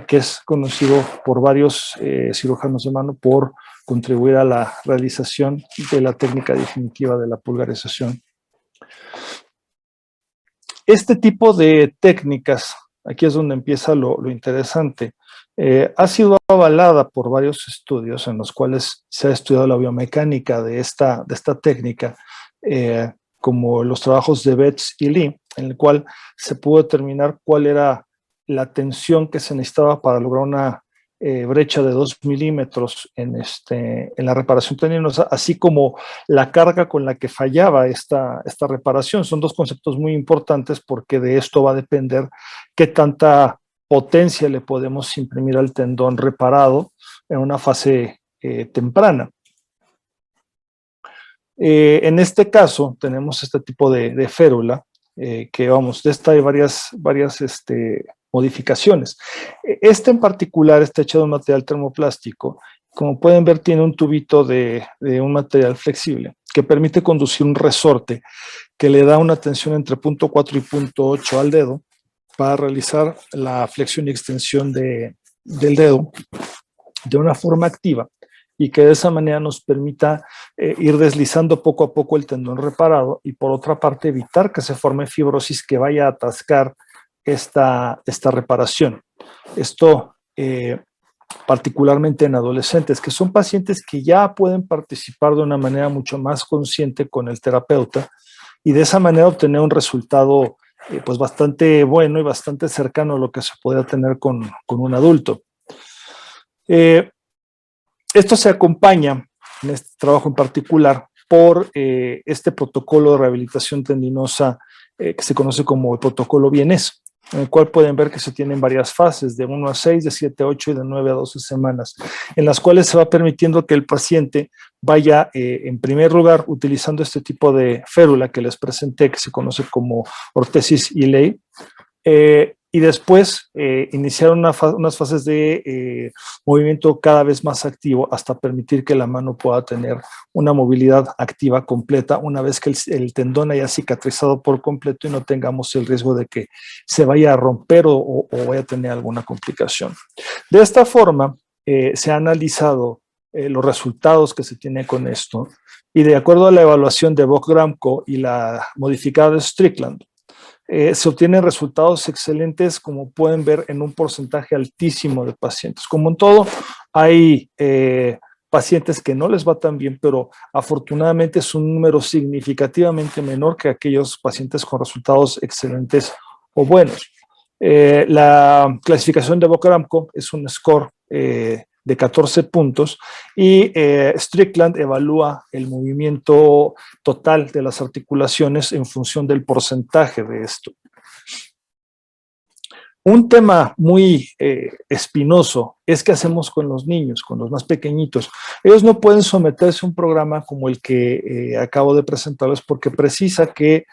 que es conocido por varios cirujanos de mano por contribuir a la realización de la técnica definitiva de la pulgarización. Este tipo de técnicas, aquí es donde empieza lo interesante, ha sido avalada por varios estudios en los cuales se ha estudiado la biomecánica de esta técnica, como los trabajos de Betts y Lee, en el cual se pudo determinar cuál era la tensión que se necesitaba para lograr una brecha de 2 milímetros en la reparación tendinosa, así como la carga con la que fallaba esta reparación. Son dos conceptos muy importantes porque de esto va a depender qué tanta potencia le podemos imprimir al tendón reparado en una fase temprana. En este caso tenemos este tipo de férula, que vamos, de esta hay varias modificaciones. Este en particular está hecho de un material termoplástico. Como pueden ver, tiene un tubito de un material flexible que permite conducir un resorte que le da una tensión entre 0.4 y 0.8 al dedo para realizar la flexión y extensión del dedo de una forma activa, y que de esa manera nos permita ir deslizando poco a poco el tendón reparado, y por otra parte evitar que se forme fibrosis que vaya a atascar esta reparación. Esto particularmente en adolescentes, que son pacientes que ya pueden participar de una manera mucho más consciente con el terapeuta, y de esa manera obtener un resultado pues bastante bueno y bastante cercano a lo que se podría tener con un adulto. Esto se acompaña, en este trabajo en particular, por este protocolo de rehabilitación tendinosa que se conoce como el protocolo vienés, en el cual pueden ver que se tienen varias fases, de 1 a 6, de 7 a 8 y de 9 a 12 semanas, en las cuales se va permitiendo que el paciente vaya, en primer lugar, utilizando este tipo de férula que les presenté, que se conoce como ortesis Iley, y después iniciar unas fases de movimiento cada vez más activo hasta permitir que la mano pueda tener una movilidad activa completa una vez que el tendón haya cicatrizado por completo y no tengamos el riesgo de que se vaya a romper o vaya a tener alguna complicación. De esta forma se ha analizado los resultados que se tienen con esto, y de acuerdo a la evaluación de Bock-Gramko y la modificada de Strickland, se obtienen resultados excelentes, como pueden ver, en un porcentaje altísimo de pacientes. Como en todo, hay pacientes que no les va tan bien, pero afortunadamente es un número significativamente menor que aquellos pacientes con resultados excelentes o buenos. La clasificación de Bock-Gramko es un score de 14 puntos, y Strickland evalúa el movimiento total de las articulaciones en función del porcentaje de esto. Un tema muy espinoso es qué hacemos con los niños, con los más pequeñitos. Ellos no pueden someterse a un programa como el que acabo de presentarles, porque precisa que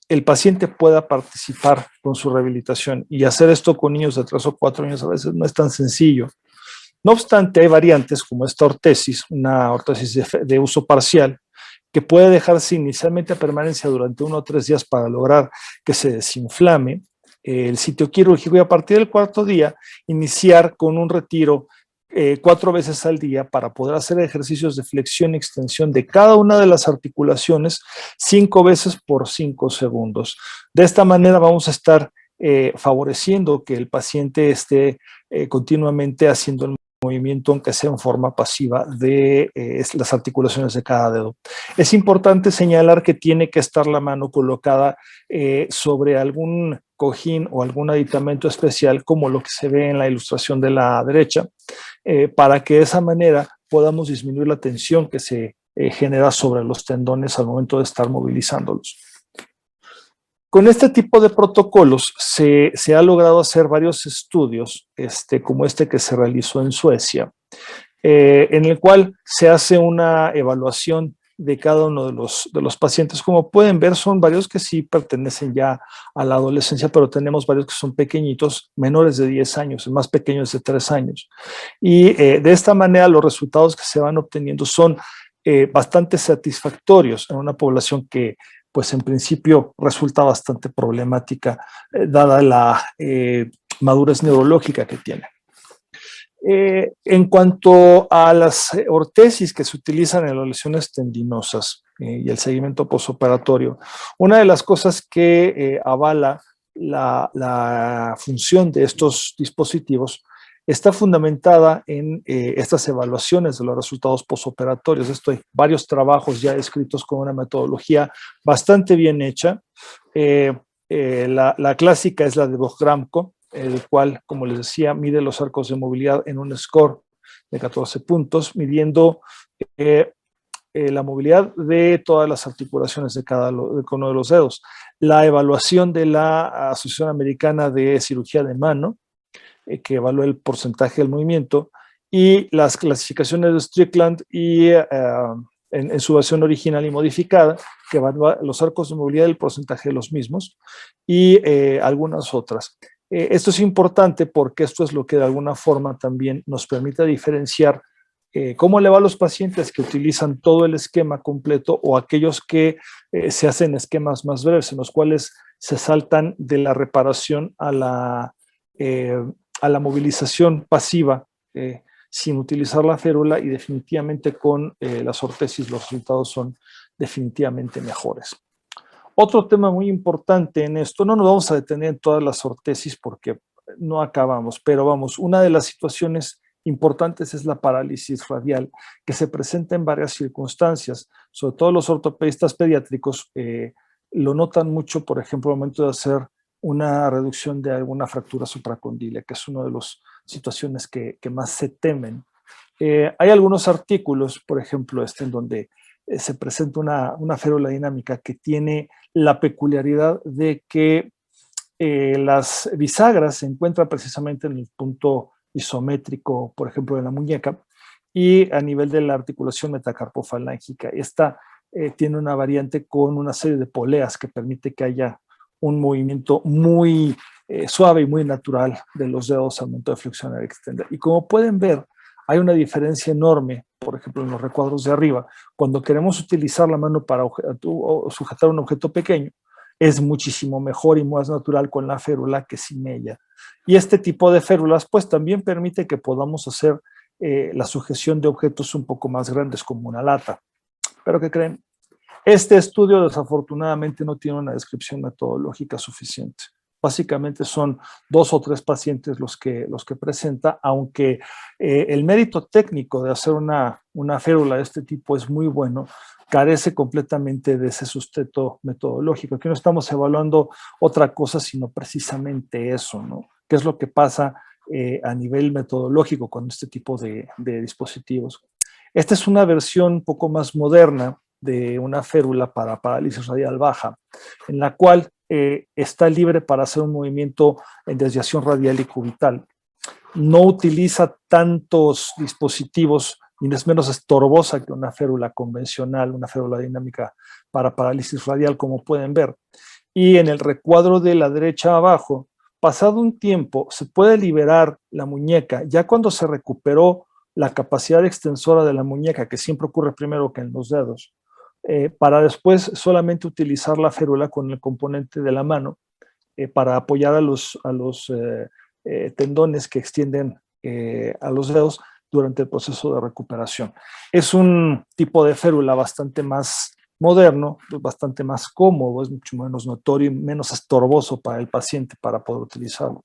el paciente pueda participar con su rehabilitación, y hacer esto con niños de 3 o 4 años a veces no es tan sencillo. No obstante, hay variantes como esta ortesis, una ortesis de uso parcial, que puede dejarse inicialmente a permanencia durante 1 o 3 días para lograr que se desinflame el sitio quirúrgico, y a partir del 4º día iniciar con un retiro 4 veces al día para poder hacer ejercicios de flexión y extensión de cada una de las articulaciones 5 veces por 5 segundos. De esta manera vamos a estar favoreciendo que el paciente esté continuamente haciendo el movimiento, aunque sea en forma pasiva, de las articulaciones de cada dedo. Es importante señalar que tiene que estar la mano colocada sobre algún cojín o algún aditamento especial, como lo que se ve en la ilustración de la derecha, para que de esa manera podamos disminuir la tensión que se genera sobre los tendones al momento de estar movilizándolos. Con este tipo de protocolos se ha logrado hacer varios estudios, como este que se realizó en Suecia, en el cual se hace una evaluación de cada uno de los pacientes. Como pueden ver, son varios que sí pertenecen ya a la adolescencia, pero tenemos varios que son pequeñitos, menores de 10 años, el más pequeño es de 3 años. Y de esta manera los resultados que se van obteniendo son bastante satisfactorios en una población que, pues en principio, resulta bastante problemática, dada la madurez neurológica que tiene. En cuanto a las ortesis que se utilizan en las lesiones tendinosas y el seguimiento postoperatorio, una de las cosas que avala la función de estos dispositivos está fundamentada en estas evaluaciones de los resultados postoperatorios. Esto hay varios trabajos ya escritos con una metodología bastante bien hecha. La clásica es la de Bogramko, el cual, como les decía, mide los arcos de movilidad en un score de 14 puntos, midiendo la movilidad de todas las articulaciones de cada uno de los dedos. La evaluación de la Asociación Americana de Cirugía de Mano, que evalúa el porcentaje del movimiento, y las clasificaciones de Strickland y en su versión original y modificada, que evalúa los arcos de movilidad y el porcentaje de los mismos, y algunas otras. Esto es importante porque esto es lo que de alguna forma también nos permite diferenciar cómo le va a los pacientes que utilizan todo el esquema completo o aquellos que se hacen esquemas más breves, en los cuales se saltan de la reparación a la movilización pasiva sin utilizar la férula, y definitivamente con las ortesis los resultados son definitivamente mejores. Otro tema muy importante en esto, no nos vamos a detener en todas las ortesis porque no acabamos, pero vamos, una de las situaciones importantes es la parálisis radial, que se presenta en varias circunstancias. Sobre todo los ortopedistas pediátricos lo notan mucho, por ejemplo, al momento de hacer una reducción de alguna fractura supracondílica, que es una de las situaciones que más se temen. Hay algunos artículos, por ejemplo, en donde se presenta una férula dinámica que tiene la peculiaridad de que las bisagras se encuentran precisamente en el punto isométrico, por ejemplo, de la muñeca, y a nivel de la articulación metacarpofalángica. Esta tiene una variante con una serie de poleas que permite que haya un movimiento muy suave y muy natural de los dedos al momento de flexionar y extender. Y como pueden ver, hay una diferencia enorme, por ejemplo, en los recuadros de arriba. Cuando queremos utilizar la mano para sujetar un objeto pequeño, es muchísimo mejor y más natural con la férula que sin ella. Y este tipo de férulas, pues, también permite que podamos hacer la sujeción de objetos un poco más grandes, como una lata. ¿Pero qué creen? Este estudio, desafortunadamente, no tiene una descripción metodológica suficiente. Básicamente son 2 o 3 pacientes los que presenta, aunque el mérito técnico de hacer una férula de este tipo es muy bueno, carece completamente de ese sustento metodológico. Aquí no estamos evaluando otra cosa, sino precisamente eso, ¿no? ¿Qué es lo que pasa a nivel metodológico con este tipo de dispositivos? Esta es una versión un poco más moderna de una férula para parálisis radial baja, en la cual está libre para hacer un movimiento en desviación radial y cubital. No utiliza tantos dispositivos y es menos estorbosa que una férula convencional, una férula dinámica para parálisis radial, como pueden ver. Y en el recuadro de la derecha abajo, pasado un tiempo, se puede liberar la muñeca, ya cuando se recuperó la capacidad extensora de la muñeca, que siempre ocurre primero que en los dedos, para después solamente utilizar la férula con el componente de la mano para apoyar a los tendones que extienden a los dedos durante el proceso de recuperación. Es un tipo de férula bastante más moderno, bastante más cómodo, es mucho menos notorio y menos estorboso para el paciente para poder utilizarlo.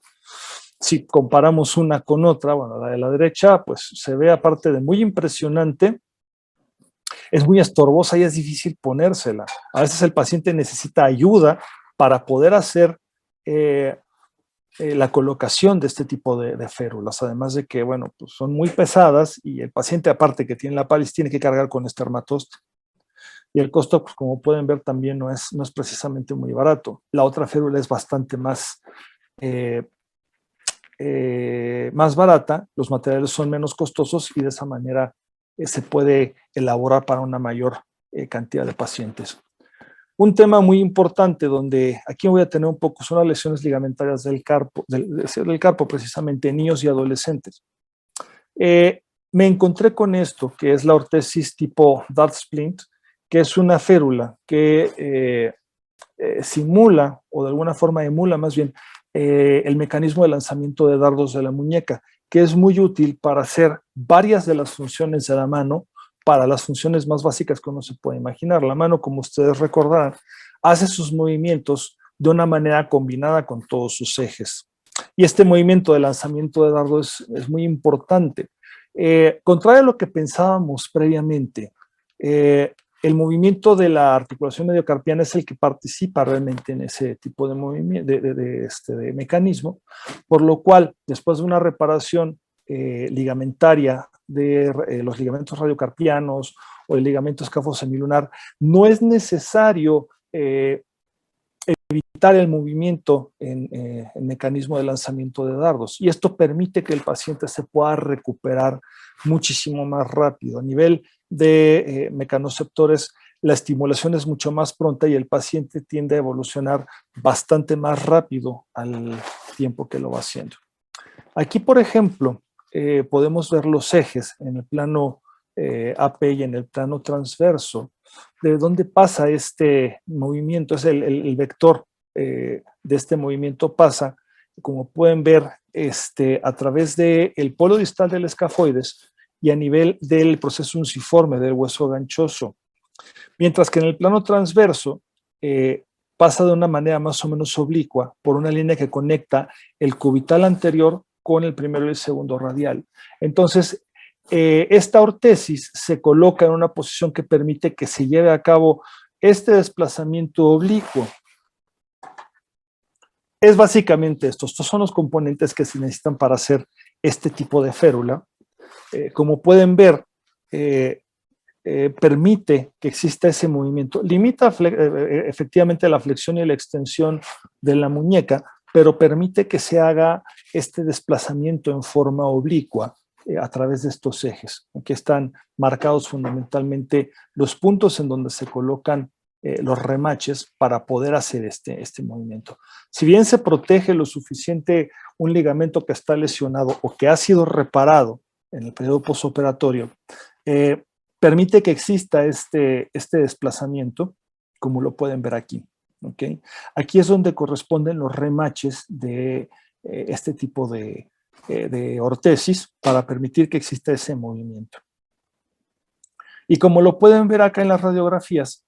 Si comparamos una con otra, bueno, la de la derecha, pues se ve, aparte de muy impresionante, es muy estorbosa y es difícil ponérsela. A veces el paciente necesita ayuda para poder hacer la colocación de este tipo de férulas, además de que, bueno, pues son muy pesadas y el paciente, aparte que tiene la parálisis, tiene que cargar con este armatoste. Y el costo, pues, como pueden ver, también no es precisamente muy barato. La otra férula es bastante más barata, los materiales son menos costosos y de esa manera se puede elaborar para una mayor cantidad de pacientes. Un tema muy importante donde aquí voy a tener un poco son las lesiones ligamentarias del carpo precisamente en niños y adolescentes. me encontré con esto, que es la ortesis tipo dart splint, que es una férula que simula, o de alguna forma emula más bien, el mecanismo de lanzamiento de dardos de la muñeca, que es muy útil para hacer varias de las funciones de la mano, para las funciones más básicas que uno se puede imaginar. La mano, como ustedes recordarán, hace sus movimientos de una manera combinada con todos sus ejes. Y este movimiento de lanzamiento de dardos es muy importante. Contrario a lo que pensábamos previamente, el movimiento de la articulación mediocarpiana es el que participa realmente en ese tipo de movimiento, de mecanismo, por lo cual, después de una reparación ligamentaria de los ligamentos radiocarpianos o el ligamento escáfosemillunar, no es necesario evitar el movimiento en el mecanismo de lanzamiento de dardos, y esto permite que el paciente se pueda recuperar muchísimo más rápido. A nivel de mecanoceptores, la estimulación es mucho más pronta y el paciente tiende a evolucionar bastante más rápido al tiempo que lo va haciendo. Aquí, por ejemplo, podemos ver los ejes en el plano AP y en el plano transverso, de dónde pasa este movimiento, es el vector de este movimiento pasa, como pueden ver, a través del polo distal del escafoides y a nivel del proceso unciforme del hueso ganchoso. Mientras que en el plano transverso pasa de una manera más o menos oblicua por una línea que conecta el cubital anterior con el primero y el segundo radial. Entonces, esta ortesis se coloca en una posición que permite que se lleve a cabo este desplazamiento oblicuo. Es básicamente esto. Estos son los componentes que se necesitan para hacer este tipo de férula. Como pueden ver, permite que exista ese movimiento. Limita efectivamente la flexión y la extensión de la muñeca, pero permite que se haga este desplazamiento en forma oblicua a través de estos ejes. Aquí están marcados fundamentalmente los puntos en donde se colocan los remaches para poder hacer este movimiento. Si bien se protege lo suficiente un ligamento que está lesionado o que ha sido reparado en el periodo postoperatorio, permite que exista este desplazamiento, como lo pueden ver aquí. ¿Okay? Aquí es donde corresponden los remaches de este tipo de ortesis para permitir que exista ese movimiento. Y como lo pueden ver acá en las radiografías,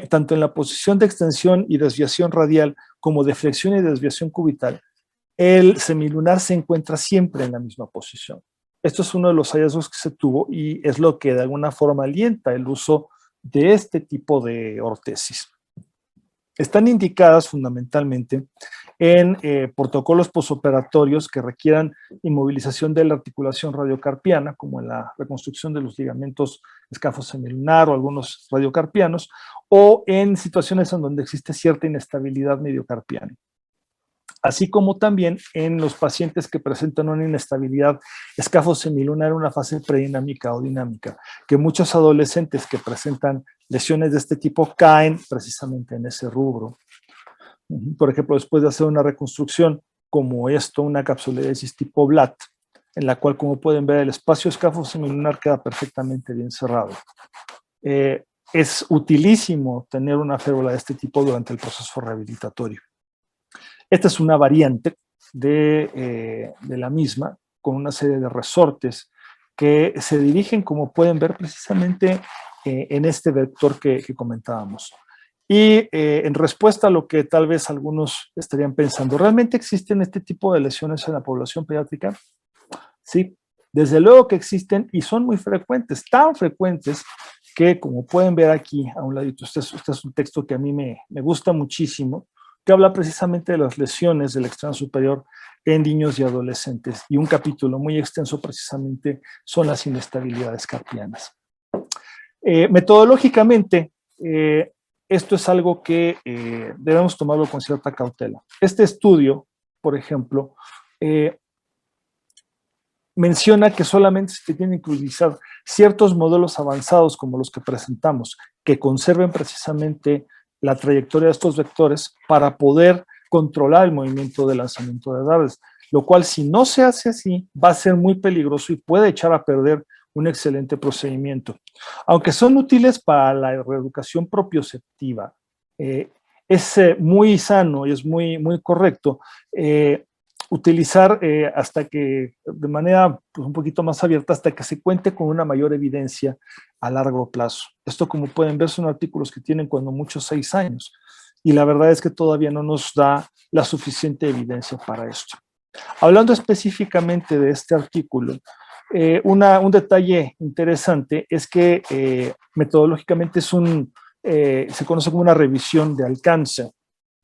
tanto en la posición de extensión y desviación radial como de flexión y desviación cubital, el semilunar se encuentra siempre en la misma posición. Esto es uno de los hallazgos que se tuvo y es lo que de alguna forma alienta el uso de este tipo de ortesis. Están indicadas fundamentalmente en protocolos posoperatorios que requieran inmovilización de la articulación radiocarpiana, como en la reconstrucción de los ligamentos escáfosemillunar o algunos radiocarpianos, o en situaciones en donde existe cierta inestabilidad mediocarpiana. Así como también en los pacientes que presentan una inestabilidad escáfosemillunar en una fase predinámica o dinámica, que muchos adolescentes que presentan lesiones de este tipo caen precisamente en ese rubro. Por ejemplo, después de hacer una reconstrucción como esto, una capsulodesis tipo Blatt, en la cual, como pueden ver, el espacio escáfosemillunar queda perfectamente bien cerrado. Es utilísimo tener una férula de este tipo durante el proceso rehabilitatorio. Esta es una variante de la misma, con una serie de resortes que se dirigen, como pueden ver, precisamente en este vector que comentábamos. Y en respuesta a lo que tal vez algunos estarían pensando, ¿realmente existen este tipo de lesiones en la población pediátrica? Sí, desde luego que existen y son muy frecuentes, tan frecuentes que, como pueden ver aquí a un ladito, este es un texto que a mí me gusta muchísimo, que habla precisamente de las lesiones del extremo superior en niños y adolescentes, y un capítulo muy extenso precisamente son las inestabilidades carpianas. Metodológicamente, esto es algo que debemos tomarlo con cierta cautela. Este estudio, por ejemplo, menciona que solamente se tienen que utilizar ciertos modelos avanzados como los que presentamos, que conserven precisamente la trayectoria de estos vectores para poder controlar el movimiento de lanzamiento de dardos. lo cual si no se hace así va a ser muy peligroso y puede echar a perder un excelente procedimiento. Aunque son útiles para la reeducación propioceptiva, es muy sano y es muy correcto utilizar hasta que, de manera pues, un poquito más abierta, hasta que se cuente con una mayor evidencia a largo plazo. Esto, como pueden ver, son artículos que tienen cuando mucho 6 años, y la verdad es que todavía no nos da la suficiente evidencia para esto. Hablando específicamente de este artículo, un detalle interesante es que metodológicamente se conoce como una revisión de alcance,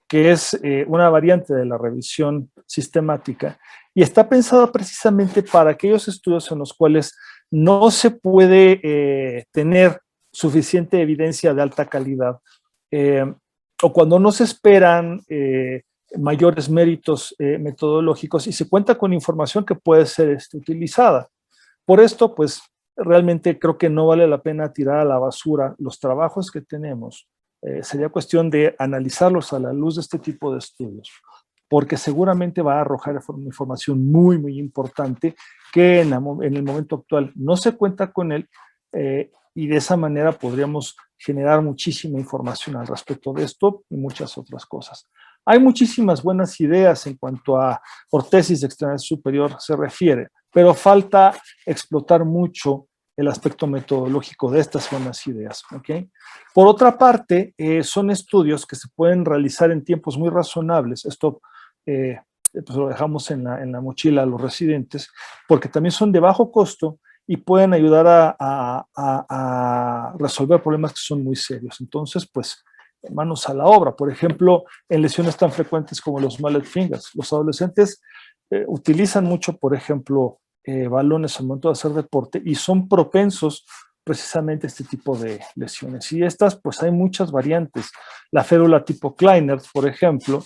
que es una variante de la revisión sistemática, y está pensada precisamente para aquellos estudios en los cuales no se puede tener suficiente evidencia de alta calidad, o cuando no se esperan mayores méritos metodológicos y se cuenta con información que puede ser utilizada. Por esto, pues realmente creo que no vale la pena tirar a la basura los trabajos que tenemos. Sería cuestión de analizarlos a la luz de este tipo de estudios, porque seguramente va a arrojar información muy importante que en el momento actual no se cuenta con él, y de esa manera podríamos generar muchísima información al respecto de esto y muchas otras cosas. Hay muchísimas buenas ideas en cuanto a ortesis de extremidad superior se refiere, pero falta explotar mucho el aspecto metodológico de estas buenas ideas. ¿Okay? Por otra parte, son estudios que se pueden realizar en tiempos muy razonables. Esto pues lo dejamos en la mochila a los residentes, porque también son de bajo costo y pueden ayudar a resolver problemas que son muy serios. Entonces, pues, manos a la obra. Por ejemplo, en lesiones tan frecuentes como los mallet fingers, los adolescentes utilizan mucho, por ejemplo, balones al momento de hacer deporte y son propensos precisamente a este tipo de lesiones. Y estas, pues hay muchas variantes. La férula tipo Kleiner, por ejemplo,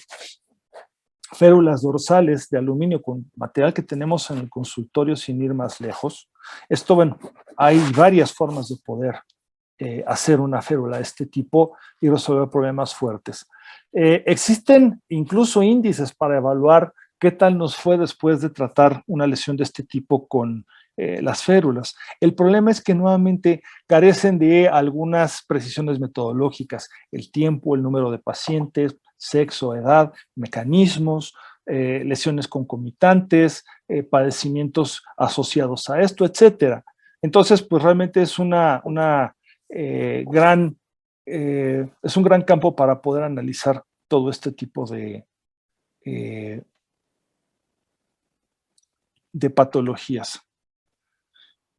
férulas dorsales de aluminio con material que tenemos en el consultorio sin ir más lejos. Esto, bueno, hay varias formas de poder hacer una férula de este tipo y resolver problemas fuertes. Existen incluso índices para evaluar qué tal nos fue después de tratar una lesión de este tipo con las férulas. El problema es que nuevamente carecen de algunas precisiones metodológicas, el tiempo, el número de pacientes, sexo, edad, mecanismos, lesiones concomitantes, padecimientos asociados a esto, etcétera. Entonces, pues realmente es es un gran campo para poder analizar todo este tipo de patologías.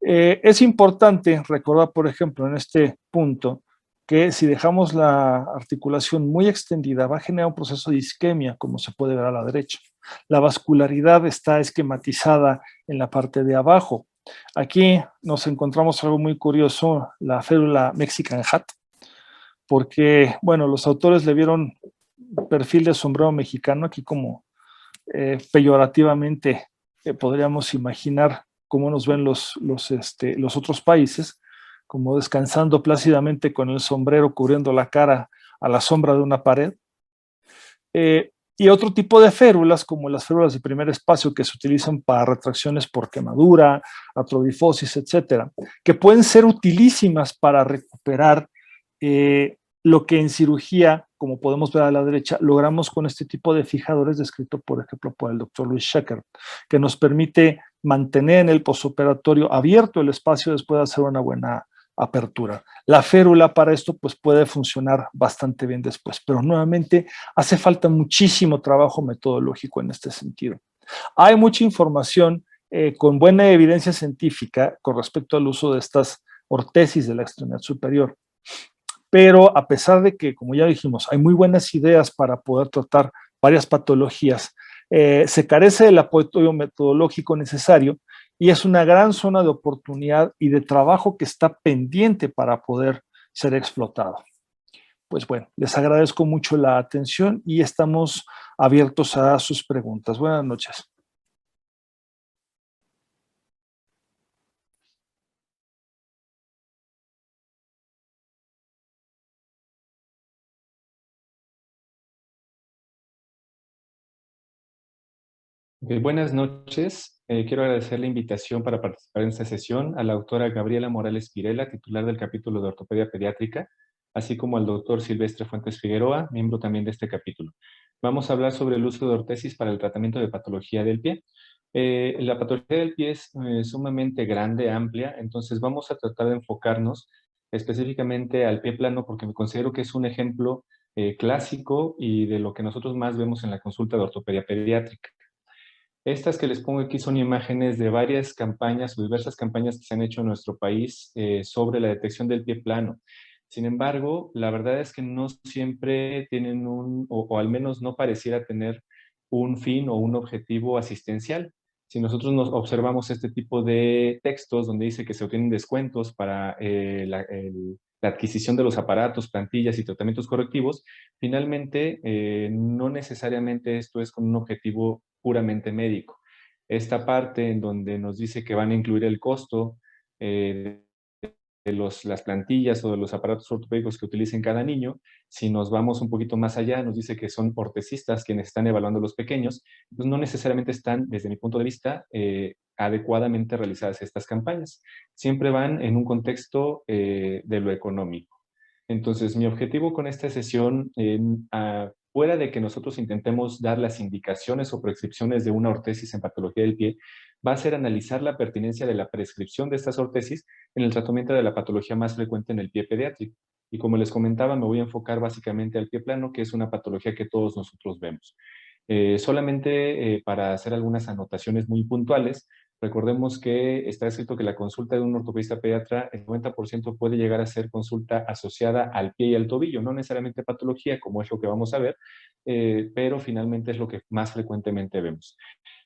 Es importante recordar, por ejemplo, en este punto, que si dejamos la articulación muy extendida, va a generar un proceso de isquemia, como se puede ver a la derecha. La vascularidad está esquematizada en la parte de abajo. Aquí nos encontramos algo muy curioso, la férula Mexican Hat, porque, bueno, los autores le vieron perfil de sombrero mexicano, aquí como peyorativamente podríamos imaginar cómo nos ven los otros países, como descansando plácidamente con el sombrero cubriendo la cara a la sombra de una pared. Y otro tipo de férulas, como las férulas de primer espacio, que se utilizan para retracciones por quemadura, atrobifosis, etcétera, que pueden ser utilísimas para recuperar lo que en cirugía, como podemos ver a la derecha, logramos con este tipo de fijadores descrito, por ejemplo, por el doctor Luis Schecker, que nos permite mantener en el posoperatorio abierto el espacio después de hacer una buena apertura. La férula para esto pues puede funcionar bastante bien después, pero nuevamente hace falta muchísimo trabajo metodológico en este sentido. Hay mucha información con buena evidencia científica con respecto al uso de estas ortesis de la extremidad superior, pero a pesar de que, como ya dijimos, hay muy buenas ideas para poder tratar varias patologías, se carece del apoyo metodológico necesario y es una gran zona de oportunidad y de trabajo que está pendiente para poder ser explotado. Pues bueno, les agradezco mucho la atención y estamos abiertos a sus preguntas. Buenas noches. Buenas noches. Quiero agradecer la invitación para participar en esta sesión a la doctora Gabriela Morales Pirela, titular del capítulo de Ortopedia Pediátrica, así como al doctor Silvestre Fuentes Figueroa, miembro también de este capítulo. Vamos a hablar sobre el uso de ortesis para el tratamiento de patología del pie. La patología del pie es sumamente grande, amplia, entonces vamos a tratar de enfocarnos específicamente al pie plano porque me considero que es un ejemplo clásico y de lo que nosotros más vemos en la consulta de ortopedia pediátrica. Estas que les pongo aquí son imágenes de varias campañas o diversas campañas que se han hecho en nuestro país sobre la detección del pie plano. Sin embargo, la verdad es que no siempre tienen o al menos no pareciera tener un fin o un objetivo asistencial. Si nosotros nos observamos este tipo de textos donde dice que se obtienen descuentos para la adquisición de los aparatos, plantillas y tratamientos correctivos, finalmente no necesariamente esto es con un objetivo puramente médico. Esta parte en donde nos dice que van a incluir el costo de las plantillas o de los aparatos ortopédicos que utilicen cada niño, si nos vamos un poquito más allá, nos dice que son ortesistas quienes están evaluando a los pequeños, pues no necesariamente están, desde mi punto de vista, adecuadamente realizadas estas campañas. Siempre van en un contexto de lo económico. Entonces, mi objetivo con esta sesión, fuera de que nosotros intentemos dar las indicaciones o prescripciones de una ortesis en patología del pie, va a ser analizar la pertinencia de la prescripción de estas ortesis en el tratamiento de la patología más frecuente en el pie pediátrico. Y como les comentaba, me voy a enfocar básicamente al pie plano, que es una patología que todos nosotros vemos. Solamente para hacer algunas anotaciones muy puntuales, recordemos que está escrito que la consulta de un ortopedista pediatra, el 90% puede llegar a ser consulta asociada al pie y al tobillo, no necesariamente patología, como es lo que vamos a ver, pero finalmente es lo que más frecuentemente vemos.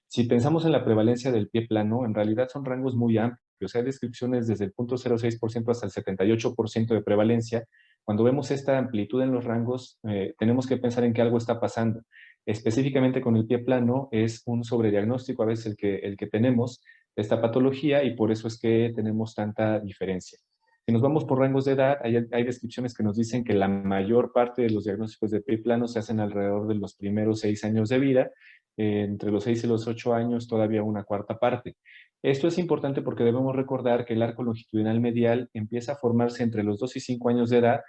Si pensamos en la prevalencia del pie plano, en realidad son rangos muy amplios. Hay descripciones desde el 0.06% hasta el 78% de prevalencia. Cuando vemos esta amplitud en los rangos, tenemos que pensar en que algo está pasando. Específicamente con el pie plano es un sobrediagnóstico a veces el que tenemos de esta patología y por eso es que tenemos tanta diferencia. Si nos vamos por rangos de edad, hay descripciones que nos dicen que la mayor parte de los diagnósticos de pie plano se hacen alrededor de los primeros 6 años de vida, entre los 6 y los 8 años todavía una cuarta parte. Esto es importante porque debemos recordar que el arco longitudinal medial empieza a formarse entre los 2 y 5 años de edad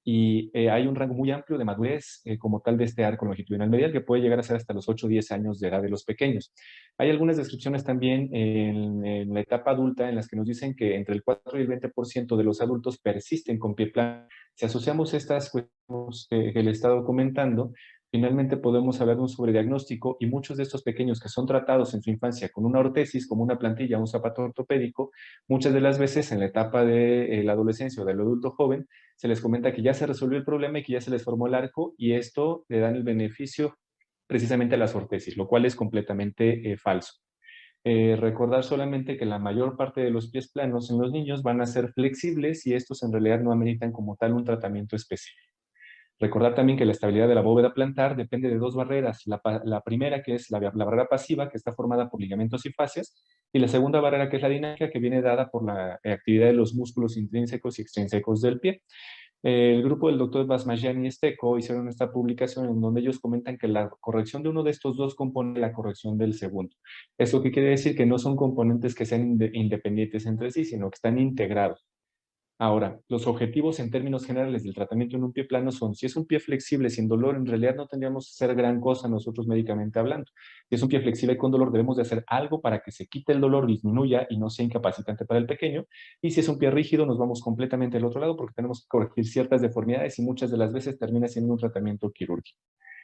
y hay un rango muy amplio de madurez como tal de este arco longitudinal medial que puede llegar a ser hasta los 8 o 10 años de edad de los pequeños. Hay algunas descripciones también en la etapa adulta en las que nos dicen que entre el 4 y el 20% de los adultos persisten con pie plano. Si asociamos estas cuestiones que le he estado comentando, finalmente podemos hablar de un sobrediagnóstico y muchos de estos pequeños que son tratados en su infancia con una ortesis, como una plantilla, un zapato ortopédico, muchas de las veces en la etapa de la adolescencia o del adulto joven, se les comenta que ya se resolvió el problema y que ya se les formó el arco y esto le dan el beneficio precisamente a las ortesis, lo cual es completamente falso. Recordar solamente que la mayor parte de los pies planos en los niños van a ser flexibles y estos en realidad no ameritan como tal un tratamiento específico. Recordar también que la estabilidad de la bóveda plantar depende de dos barreras. La primera, que es la barrera pasiva, que está formada por ligamentos y fascias, y la segunda barrera, que es la dinámica, que viene dada por la actividad de los músculos intrínsecos y extrínsecos del pie. El grupo del doctor Basmajian y Esteco hicieron esta publicación en donde ellos comentan que la corrección de uno de estos dos compone la corrección del segundo. ¿Eso qué quiere decir? Que no son componentes que sean independientes entre sí, sino que están integrados. Ahora, los objetivos en términos generales del tratamiento en un pie plano son, si es un pie flexible sin dolor, en realidad no tendríamos que hacer gran cosa nosotros médicamente hablando. Si es un pie flexible con dolor, debemos de hacer algo para que se quite el dolor, disminuya y no sea incapacitante para el pequeño. Y si es un pie rígido, nos vamos completamente al otro lado porque tenemos que corregir ciertas deformidades y muchas de las veces termina siendo un tratamiento quirúrgico.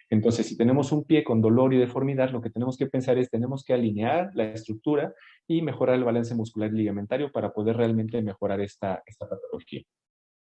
Entonces, si tenemos un pie con dolor y deformidad, lo que tenemos que pensar es, tenemos que alinear la estructura y mejorar el balance muscular y ligamentario para poder realmente mejorar esta patología.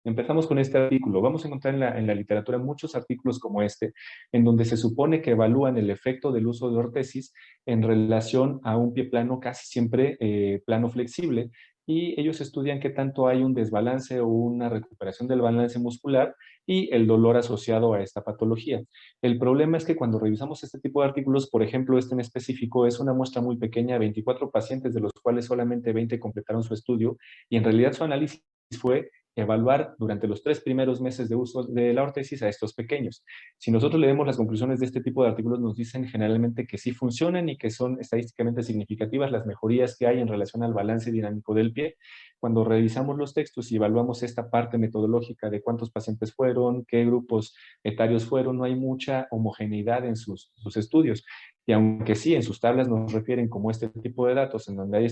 Empezamos con este artículo. Vamos a encontrar en la literatura muchos artículos como este, en donde se supone que evalúan el efecto del uso de ortesis en relación a un pie plano, casi siempre plano flexible, y ellos estudian qué tanto hay un desbalance o una recuperación del balance muscular y el dolor asociado a esta patología. El problema es que cuando revisamos este tipo de artículos, por ejemplo, este en específico, es una muestra muy pequeña, 24 pacientes, de los cuales solamente 20 completaron su estudio, y en realidad su análisis fue evaluar durante los 3 primeros meses de uso de la órtesis a estos pequeños. Si nosotros leemos las conclusiones de este tipo de artículos, nos dicen generalmente que sí funcionan y que son estadísticamente significativas las mejorías que hay en relación al balance dinámico del pie. Cuando revisamos los textos y evaluamos esta parte metodológica de cuántos pacientes fueron, qué grupos etarios fueron, no hay mucha homogeneidad en sus estudios. Y aunque sí, en sus tablas nos refieren como este tipo de datos en donde hay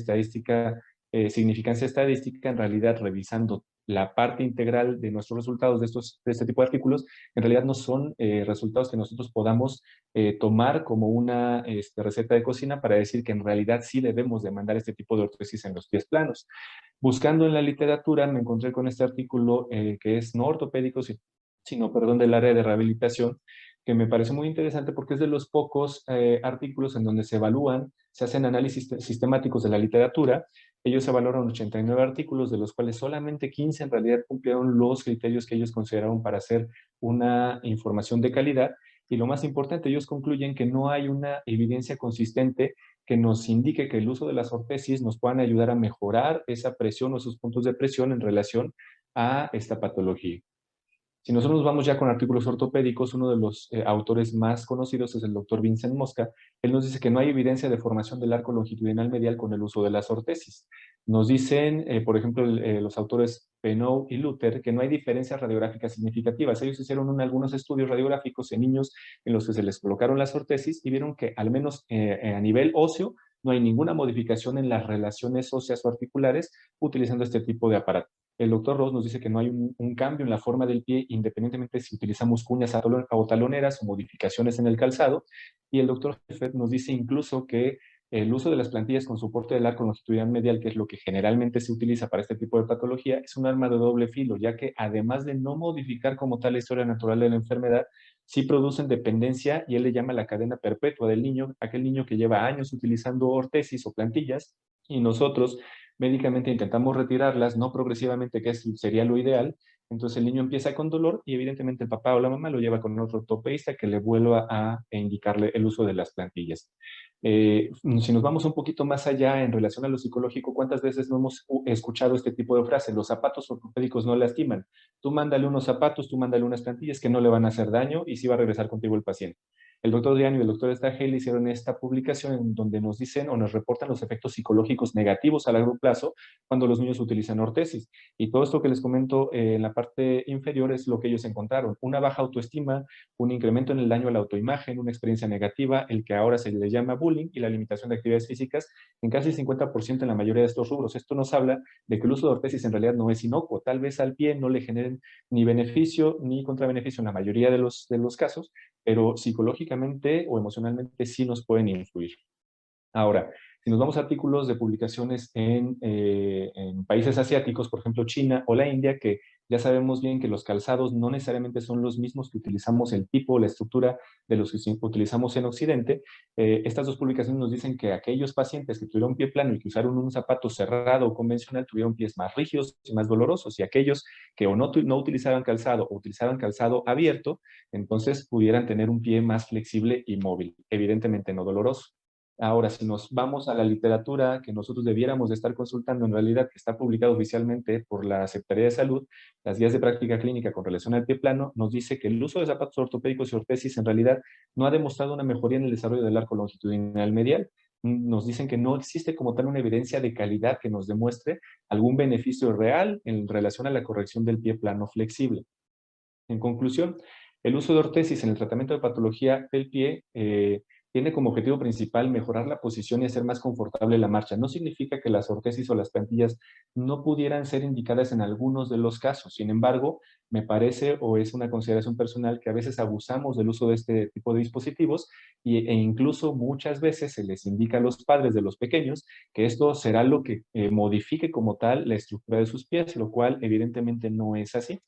significancia estadística, en realidad revisando la parte integral de nuestros resultados de este tipo de artículos, en realidad no son resultados que nosotros podamos tomar como una receta de cocina para decir que en realidad sí debemos demandar este tipo de ortosis en los pies planos. Buscando en la literatura me encontré con este artículo que es no ortopédico, sino del área de rehabilitación, que me parece muy interesante porque es de los pocos artículos en donde se evalúan, se hacen análisis sistemáticos de la literatura. Ellos evaluaron 89 artículos, de los cuales solamente 15 en realidad cumplieron los criterios que ellos consideraron para hacer una información de calidad. Y lo más importante, ellos concluyen que no hay una evidencia consistente que nos indique que el uso de las ortesis nos puedan ayudar a mejorar esa presión o esos puntos de presión en relación a esta patología. Si nosotros nos vamos ya con artículos ortopédicos, uno de los autores más conocidos es el doctor Vincent Mosca. Él nos dice que no hay evidencia de formación del arco longitudinal medial con el uso de las ortesis. Nos dicen, por ejemplo, los autores Penou y Luther, que no hay diferencias radiográficas significativas. Ellos hicieron algunos estudios radiográficos en niños en los que se les colocaron las ortesis y vieron que al menos a nivel óseo no hay ninguna modificación en las relaciones óseas o articulares utilizando este tipo de aparato. El doctor Ross nos dice que no hay un cambio en la forma del pie, independientemente si utilizamos cuñas o taloneras o modificaciones en el calzado. Y el doctor Heffert nos dice incluso que el uso de las plantillas con soporte del arco longitudinal medial, que es lo que generalmente se utiliza para este tipo de patología, es un arma de doble filo, ya que además de no modificar como tal la historia natural de la enfermedad, sí producen dependencia, y él le llama la cadena perpetua del niño, aquel niño que lleva años utilizando ortesis o plantillas, y nosotros médicamente intentamos retirarlas, no progresivamente, que sería lo ideal. Entonces el niño empieza con dolor y evidentemente el papá o la mamá lo lleva con otro ortopedista que le vuelva a indicarle el uso de las plantillas. Si nos vamos un poquito más allá en relación a lo psicológico, ¿cuántas veces no hemos escuchado este tipo de frases? Los zapatos ortopédicos no lastiman. Tú mándale unos zapatos, tú mándale unas plantillas que no le van a hacer daño y sí va a regresar contigo el paciente. El doctor Diano y el doctor Stagel hicieron esta publicación en donde nos dicen o nos reportan los efectos psicológicos negativos a largo plazo cuando los niños utilizan ortesis. Y todo esto que les comento en la parte inferior es lo que ellos encontraron. Una baja autoestima, un incremento en el daño a la autoimagen, una experiencia negativa, el que ahora se le llama bullying, y la limitación de actividades físicas en casi 50% en la mayoría de estos rubros. Esto nos habla de que el uso de ortesis en realidad no es inocuo. Tal vez al pie no le generen ni beneficio ni contrabeneficio en la mayoría de los casos, pero psicológicamente o emocionalmente sí nos pueden influir. Ahora, si nos vamos a artículos de publicaciones en países asiáticos, por ejemplo China o la India, que ya sabemos bien que los calzados no necesariamente son los mismos que utilizamos, el tipo o la estructura de los que utilizamos en Occidente, estas dos publicaciones nos dicen que aquellos pacientes que tuvieron pie plano y que usaron un zapato cerrado o convencional tuvieron pies más rígidos y más dolorosos, y aquellos que o no utilizaban calzado o utilizaban calzado abierto, entonces pudieran tener un pie más flexible y móvil, evidentemente no doloroso. Ahora, si nos vamos a la literatura que nosotros debiéramos de estar consultando, en realidad que está publicado oficialmente por la Secretaría de Salud, las guías de práctica clínica con relación al pie plano, nos dice que el uso de zapatos ortopédicos y ortesis en realidad no ha demostrado una mejoría en el desarrollo del arco longitudinal medial. Nos dicen que no existe como tal una evidencia de calidad que nos demuestre algún beneficio real en relación a la corrección del pie plano flexible. En conclusión, el uso de ortesis en el tratamiento de patología del pie tiene como objetivo principal mejorar la posición y hacer más confortable la marcha. No significa que las ortesis o las plantillas no pudieran ser indicadas en algunos de los casos. Sin embargo, me parece, o es una consideración personal, que a veces abusamos del uso de este tipo de dispositivos e incluso muchas veces se les indica a los padres de los pequeños que esto será lo que modifique como tal la estructura de sus pies, lo cual evidentemente no es así.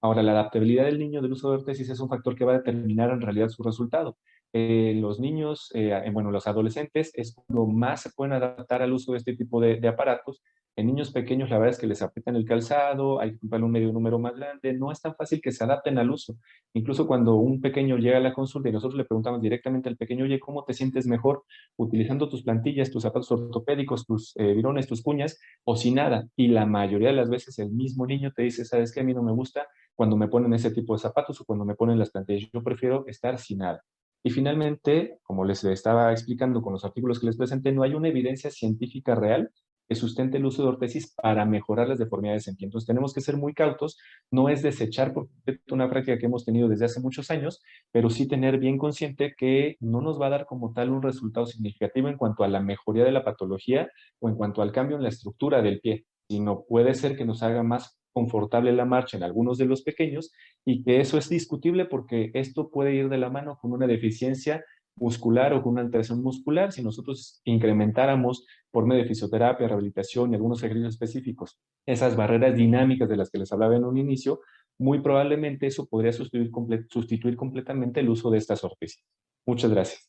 Ahora, la adaptabilidad del niño del uso de ortesis es un factor que va a determinar en realidad su resultado. Los niños, bueno, los adolescentes es cuando más se pueden adaptar al uso de este tipo de aparatos, En niños pequeños, la verdad es que les aprietan el calzado, hay que comprarle un medio número más grande, no es tan fácil que se adapten al uso. Incluso cuando un pequeño llega a la consulta y nosotros le preguntamos directamente al pequeño, oye, ¿cómo te sientes mejor utilizando tus plantillas, tus zapatos ortopédicos, tus virones, tus cuñas, o sin nada? Y la mayoría de las veces el mismo niño te dice, ¿sabes qué? A mí no me gusta cuando me ponen ese tipo de zapatos o cuando me ponen las plantillas. Yo prefiero estar sin nada. Y finalmente, como les estaba explicando con los artículos que les presenté, no hay una evidencia científica real que sustente el uso de ortesis para mejorar las deformidades en pie. Entonces tenemos que ser muy cautos, no es desechar por completo una práctica que hemos tenido desde hace muchos años, pero sí tener bien consciente que no nos va a dar como tal un resultado significativo en cuanto a la mejoría de la patología o en cuanto al cambio en la estructura del pie, sino puede ser que nos haga más confortable la marcha en algunos de los pequeños y que eso es discutible porque esto puede ir de la mano con una deficiencia muscular o con una alteración muscular. Si nosotros incrementáramos por medio de fisioterapia, rehabilitación y algunos ejercicios específicos esas barreras dinámicas de las que les hablaba en un inicio, muy probablemente eso podría sustituir completamente el uso de estas órtesis. Muchas gracias.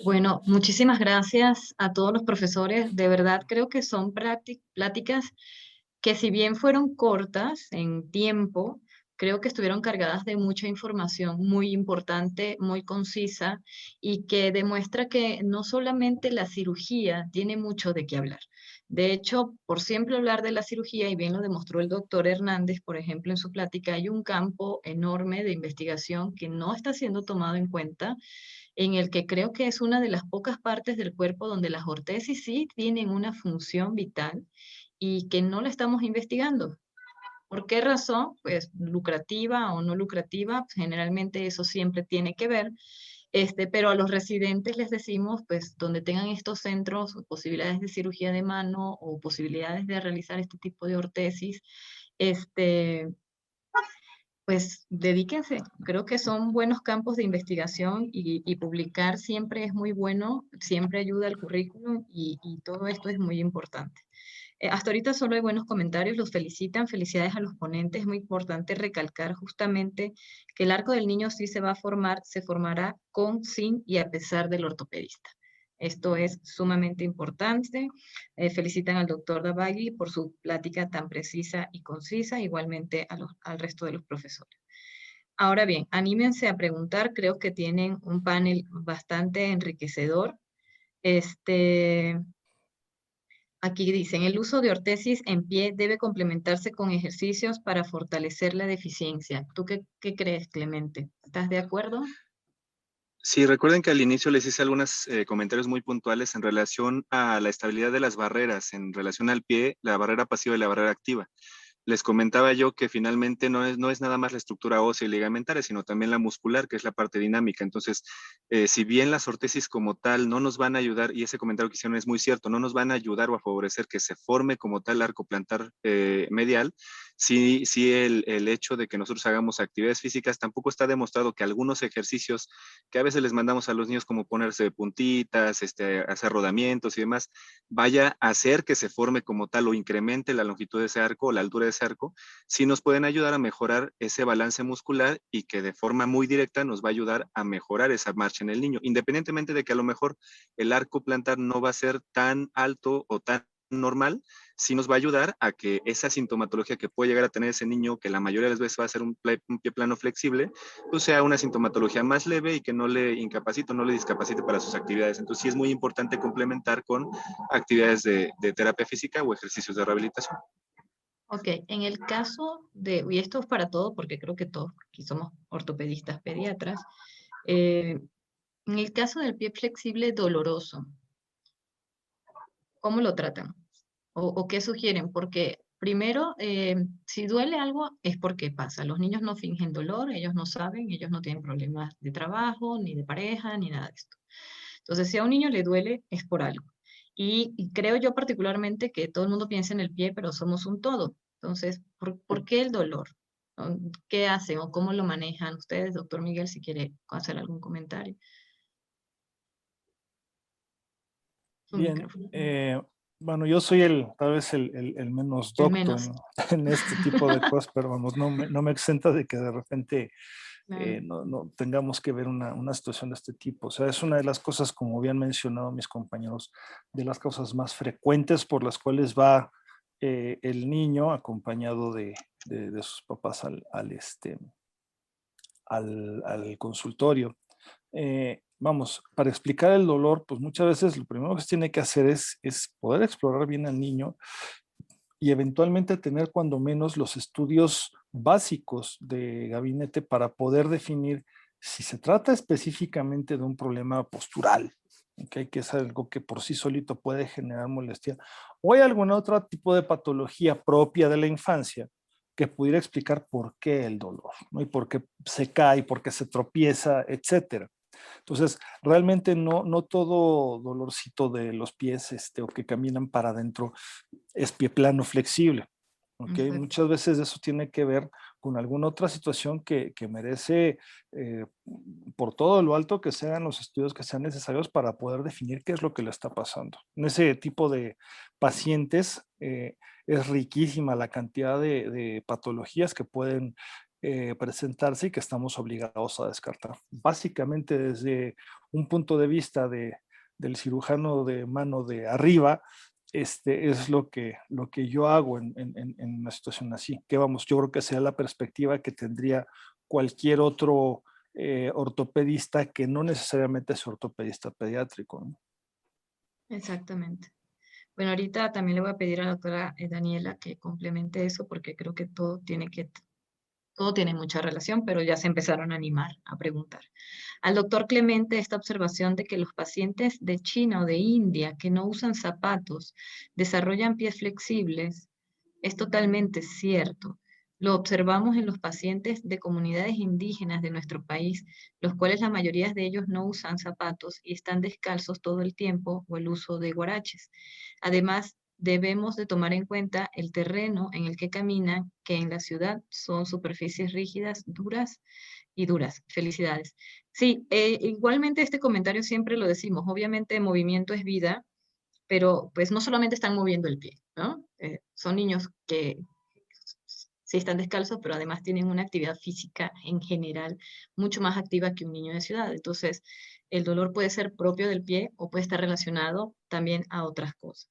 Bueno, muchísimas gracias a todos los profesores. De verdad creo que son pláticas que si bien fueron cortas en tiempo, creo que estuvieron cargadas de mucha información muy importante, muy concisa y que demuestra que no solamente la cirugía tiene mucho de qué hablar. De hecho, por siempre hablar de la cirugía, y bien lo demostró el doctor Hernández, por ejemplo, en su plática, hay un campo enorme de investigación que no está siendo tomado en cuenta, en el que creo que es una de las pocas partes del cuerpo donde las ortesis sí tienen una función vital y que no la estamos investigando. ¿Por qué razón? Pues lucrativa o no lucrativa, pues, generalmente eso siempre tiene que ver, pero a los residentes les decimos, pues donde tengan estos centros, posibilidades de cirugía de mano o posibilidades de realizar este tipo de ortesis, pues dedíquense. Creo que son buenos campos de investigación y publicar siempre es muy bueno, siempre ayuda al currículum y todo esto es muy importante. Hasta ahorita solo hay buenos comentarios, los felicitan, felicidades a los ponentes. Es muy importante recalcar justamente que el arco del niño sí se va a formar, se formará con, sin y a pesar del ortopedista. Esto es sumamente importante. Felicitan al doctor Davagli por su plática tan precisa y concisa, igualmente al resto de los profesores. Ahora bien, anímense a preguntar, creo que tienen un panel bastante enriquecedor. Aquí dicen, el uso de ortesis en pie debe complementarse con ejercicios para fortalecer la deficiencia. ¿Tú qué crees, Clemente? ¿Estás de acuerdo? Sí, recuerden que al inicio les hice algunos comentarios muy puntuales en relación a la estabilidad de las barreras, en relación al pie, la barrera pasiva y la barrera activa. Les comentaba yo que finalmente no es nada más la estructura ósea y ligamentaria, sino también la muscular, que es la parte dinámica. Entonces, si bien las ortesis como tal no nos van a ayudar, y ese comentario que hicieron es muy cierto, no nos van a ayudar o a favorecer que se forme como tal arco plantar medial, sí el hecho de que nosotros hagamos actividades físicas, tampoco está demostrado que algunos ejercicios que a veces les mandamos a los niños como ponerse de puntitas, hacer rodamientos y demás, vaya a hacer que se forme como tal o incremente la longitud de ese arco o la altura de ese arco, sí nos pueden ayudar a mejorar ese balance muscular y que de forma muy directa nos va a ayudar a mejorar esa marcha en el niño, independientemente de que a lo mejor el arco plantar no va a ser tan alto o tan normal, sí nos va a ayudar a que esa sintomatología que puede llegar a tener ese niño, que la mayoría de las veces va a ser un pie plano flexible, pues sea una sintomatología más leve y que no le incapacite, no le discapacite para sus actividades. Entonces sí es muy importante complementar con actividades de terapia física o ejercicios de rehabilitación. Ok, en el caso y esto es para todos porque creo que todos aquí somos ortopedistas, pediatras, en el caso del pie flexible doloroso, ¿cómo lo tratan? ¿O qué sugieren? Porque primero, si duele algo es porque pasa. Los niños no fingen dolor, ellos no saben, ellos no tienen problemas de trabajo, ni de pareja, ni nada de esto. Entonces, si a un niño le duele, es por algo. Y creo yo particularmente que todo el mundo piensa en el pie, pero somos un todo. Entonces, ¿por qué el dolor? ¿Qué hacen o cómo lo manejan ustedes? Doctor Miguel, si quiere hacer algún comentario. Su Bien, micrófono. bueno, yo soy tal vez el menos El docto menos. en este tipo de cosas, pero vamos, no me exenta de que de repente no tengamos que ver una situación de este tipo. O sea, es una de las cosas, como habían mencionado mis compañeros, de las causas más frecuentes por las cuales va el niño acompañado de sus papás al consultorio. Vamos, para explicar el dolor, pues muchas veces lo primero que se tiene que hacer es poder explorar bien al niño y eventualmente tener cuando menos los estudios básicos de gabinete para poder definir si se trata específicamente de un problema postural, ¿okay? Que es algo que por sí solito puede generar molestia, o hay algún otro tipo de patología propia de la infancia que pudiera explicar por qué el dolor, ¿no? Y por qué se cae, por qué se tropieza, etcétera. Entonces, realmente no todo dolorcito de los pies o que caminan para adentro es pie plano flexible. ¿Okay? Muchas veces eso tiene que ver con alguna otra situación que merece, por todo lo alto, que se hagan los estudios que sean necesarios para poder definir qué es lo que le está pasando. En ese tipo de pacientes es riquísima la cantidad de patologías que pueden presentarse y que estamos obligados a descartar. Básicamente desde un punto de vista del cirujano de mano de arriba, es lo que yo hago en una situación así. Que vamos, yo creo que sea la perspectiva que tendría cualquier otro ortopedista que no necesariamente es ortopedista pediátrico, ¿no? Exactamente. Bueno, ahorita también le voy a pedir a la doctora Daniela que complemente eso porque creo que todo tiene mucha relación, pero ya se empezaron a animar a preguntar. Al doctor Clemente, esta observación de que los pacientes de China o de India que no usan zapatos desarrollan pies flexibles es totalmente cierto. Lo observamos en los pacientes de comunidades indígenas de nuestro país, los cuales la mayoría de ellos no usan zapatos y están descalzos todo el tiempo o el uso de guaraches. Además, debemos de tomar en cuenta el terreno en el que caminan, que en la ciudad son superficies rígidas, duras y duras. Felicidades. Sí, igualmente este comentario siempre lo decimos, obviamente movimiento es vida, pero pues no solamente están moviendo el pie, ¿no? Son niños que sí están descalzos, pero además tienen una actividad física en general mucho más activa que un niño de ciudad. Entonces, el dolor puede ser propio del pie o puede estar relacionado también a otras cosas.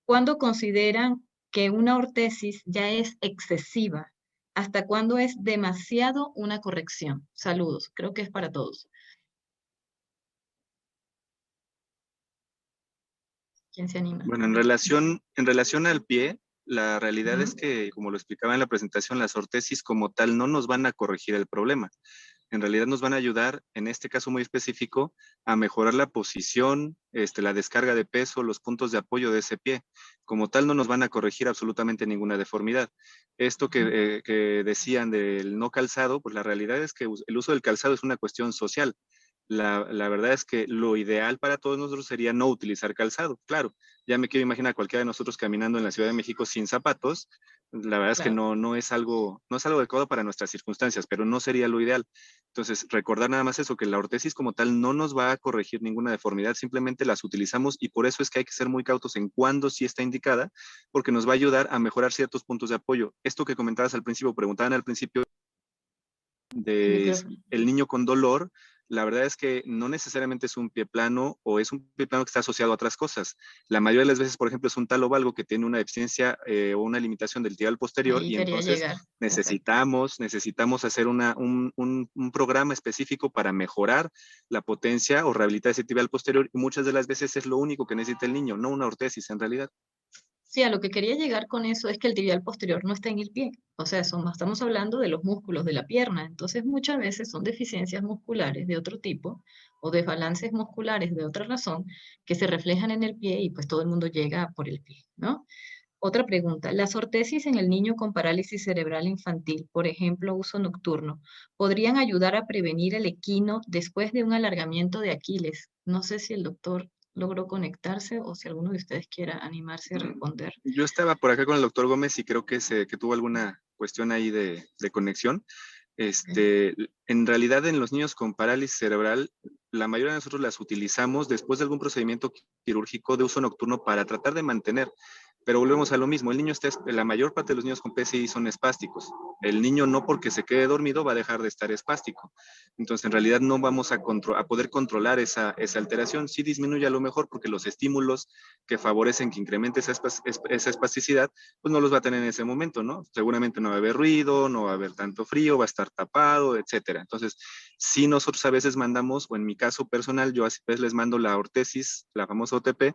¿Cuándo consideran que una ortesis ya es excesiva? ¿Hasta cuándo es demasiado una corrección? Saludos, creo que es para todos. ¿Quién se anima? Bueno, en relación al pie, la realidad es que, como lo explicaba en la presentación, las ortesis como tal no nos van a corregir el problema. En realidad nos van a ayudar, en este caso muy específico, a mejorar la posición, la descarga de peso, los puntos de apoyo de ese pie. Como tal no nos van a corregir absolutamente ninguna deformidad. Esto que decían del no calzado, pues la realidad es que el uso del calzado es una cuestión social. La verdad es que lo ideal para todos nosotros sería no utilizar calzado. Claro, ya me quiero imaginar a cualquiera de nosotros caminando en la Ciudad de México sin zapatos. La verdad es que no es algo adecuado para nuestras circunstancias, pero no sería lo ideal. Entonces, recordar nada más eso, que la ortesis como tal no nos va a corregir ninguna deformidad, simplemente las utilizamos y por eso es que hay que ser muy cautos en cuándo sí está indicada, porque nos va a ayudar a mejorar ciertos puntos de apoyo. Esto que comentabas al principio, preguntaban al principio de el niño con dolor, la verdad es que no necesariamente es un pie plano o es un pie plano que está asociado a otras cosas. La mayoría de las veces, por ejemplo, es un talo valgo que tiene una deficiencia o una limitación del tibial posterior y entonces necesitamos hacer un programa específico para mejorar la potencia o rehabilitar ese tibial posterior y muchas de las veces es lo único que necesita el niño, no una ortesis en realidad. Sí, a lo que quería llegar con eso es que el tibial posterior no está en el pie. O sea, estamos hablando de los músculos de la pierna. Entonces, muchas veces son deficiencias musculares de otro tipo o desbalances musculares de otra razón que se reflejan en el pie y pues todo el mundo llega por el pie, ¿no? Otra pregunta. ¿Las ortesis en el niño con parálisis cerebral infantil, por ejemplo, uso nocturno, podrían ayudar a prevenir el equino después de un alargamiento de Aquiles? No sé si el doctor logró conectarse o si alguno de ustedes quiera animarse a responder. Yo estaba por acá con el doctor Gómez y creo que tuvo alguna cuestión ahí de conexión. En realidad, en los niños con parálisis cerebral, la mayoría de nosotros las utilizamos después de algún procedimiento quirúrgico de uso nocturno para tratar de mantener Pero volvemos a lo mismo, la mayor parte de los niños con PCI son espásticos. El niño no porque se quede dormido va a dejar de estar espástico. Entonces, en realidad no vamos a poder controlar esa alteración. Sí disminuye a lo mejor porque los estímulos que favorecen que incremente esa espasticidad, pues no los va a tener en ese momento, ¿no? Seguramente no va a haber ruido, no va a haber tanto frío, va a estar tapado, etcétera. Entonces, sí nosotros a veces mandamos, o en mi caso personal, yo a veces les mando la ortesis, la famosa OTP,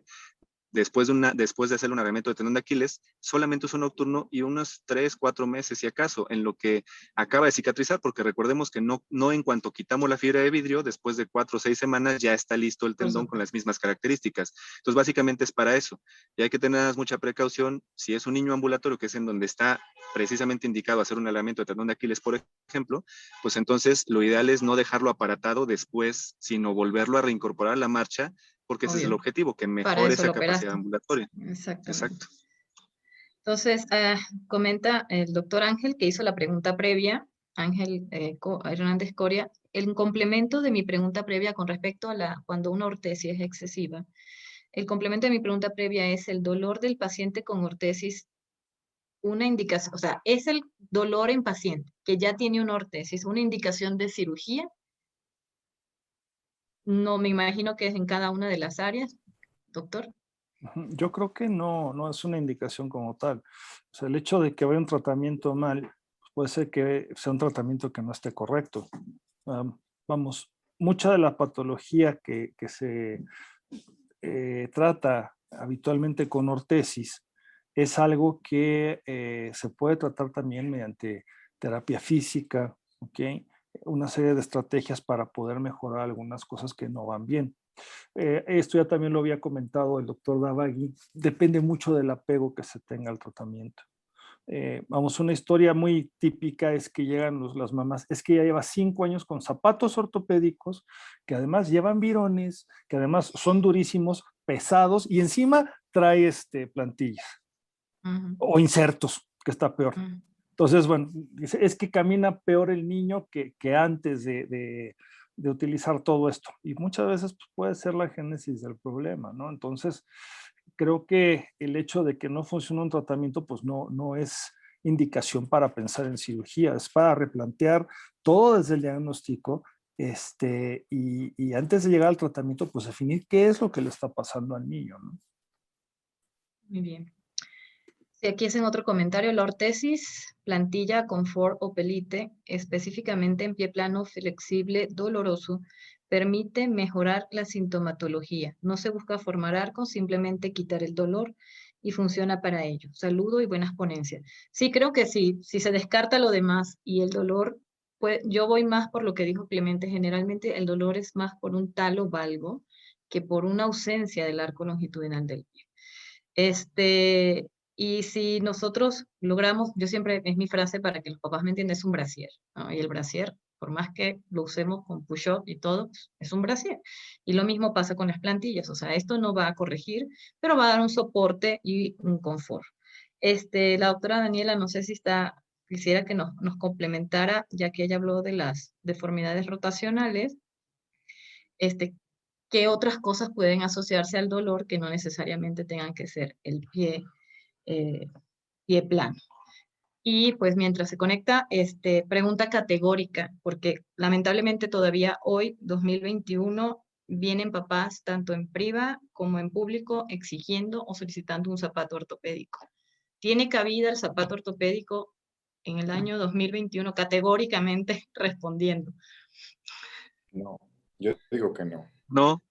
después de hacer un agarramiento de tendón de Aquiles, solamente uso nocturno y unos 3, 4 meses, si acaso, en lo que acaba de cicatrizar, porque recordemos que no en cuanto quitamos la fibra de vidrio, después de 4 o 6 semanas ya está listo el tendón con las mismas características. Entonces, básicamente es para eso. Y hay que tener mucha precaución. Si es un niño ambulatorio, que es en donde está precisamente indicado hacer un agarramiento de tendón de Aquiles, por ejemplo, pues entonces lo ideal es no dejarlo aparatado después, sino volverlo a reincorporar a la marcha, porque ese es el objetivo, que mejore esa capacidad ambulatoria. Exactamente. Exacto. Entonces, comenta el doctor Ángel, que hizo la pregunta previa, Ángel Hernández Coria, el complemento de mi pregunta previa con respecto a cuando una ortesis es excesiva. El complemento de mi pregunta previa es el dolor del paciente con ortesis, una indicación, o sea, es el dolor en paciente que ya tiene una ortesis, una indicación de cirugía. No me imagino que es en cada una de las áreas, doctor. Yo creo que no es una indicación como tal. O sea, el hecho de que vaya un tratamiento mal, puede ser que sea un tratamiento que no esté correcto. Vamos, mucha de la patología que se trata habitualmente con ortesis es algo que se puede tratar también mediante terapia física, ¿ok? Una serie de estrategias para poder mejorar algunas cosas que no van bien. Esto ya también lo había comentado el doctor Davagui, depende mucho del apego que se tenga al tratamiento. Vamos, una historia muy típica es que llegan las mamás, es que ya lleva 5 años con zapatos ortopédicos, que además llevan virones, que además son durísimos, pesados, y encima trae plantillas o insertos, que está peor. Entonces, bueno, es que camina peor el niño que antes de utilizar todo esto. Y muchas veces pues, puede ser la génesis del problema, ¿no? Entonces, creo que el hecho de que no funcione un tratamiento, pues no es indicación para pensar en cirugía, es para replantear todo desde el diagnóstico y antes de llegar al tratamiento, pues definir qué es lo que le está pasando al niño, ¿no? Muy bien. Sí, aquí hacen otro comentario. La ortesis, plantilla, confort o pelite, específicamente en pie plano, flexible, doloroso, permite mejorar la sintomatología. No se busca formar arcos, simplemente quitar el dolor y funciona para ello. Saludo y buenas ponencias. Sí, creo que sí. Si se descarta lo demás y el dolor, pues yo voy más por lo que dijo Clemente. Generalmente el dolor es más por un talo valgo que por una ausencia del arco longitudinal del pie. Y si nosotros logramos, yo siempre, es mi frase para que los papás me entiendan, es un brasier, ¿no? Y el brasier, por más que lo usemos con push-up y todo, es un brasier. Y lo mismo pasa con las plantillas, o sea, esto no va a corregir, pero va a dar un soporte y un confort. La doctora Daniela, no sé si quisiera que nos complementara, ya que ella habló de las deformidades rotacionales, qué otras cosas pueden asociarse al dolor que no necesariamente tengan que ser el pie plano. Y pues mientras se conecta, pregunta categórica, porque lamentablemente todavía hoy, 2021, vienen papás tanto en priva como en público exigiendo o solicitando un zapato ortopédico. ¿Tiene cabida el zapato ortopédico en el año 2021? Categóricamente respondiendo. No, yo digo que no. No.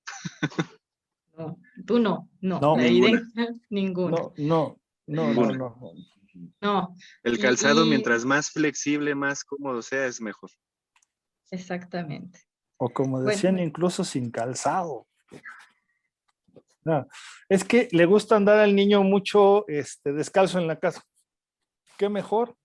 No, tú no, No. la evidencia, ninguna. No. No. El calzado, mientras más flexible, más cómodo sea, es mejor. Exactamente. O como decían, Bueno, incluso sin calzado. No, es que le gusta andar al niño mucho descalzo en la casa. ¿Qué mejor?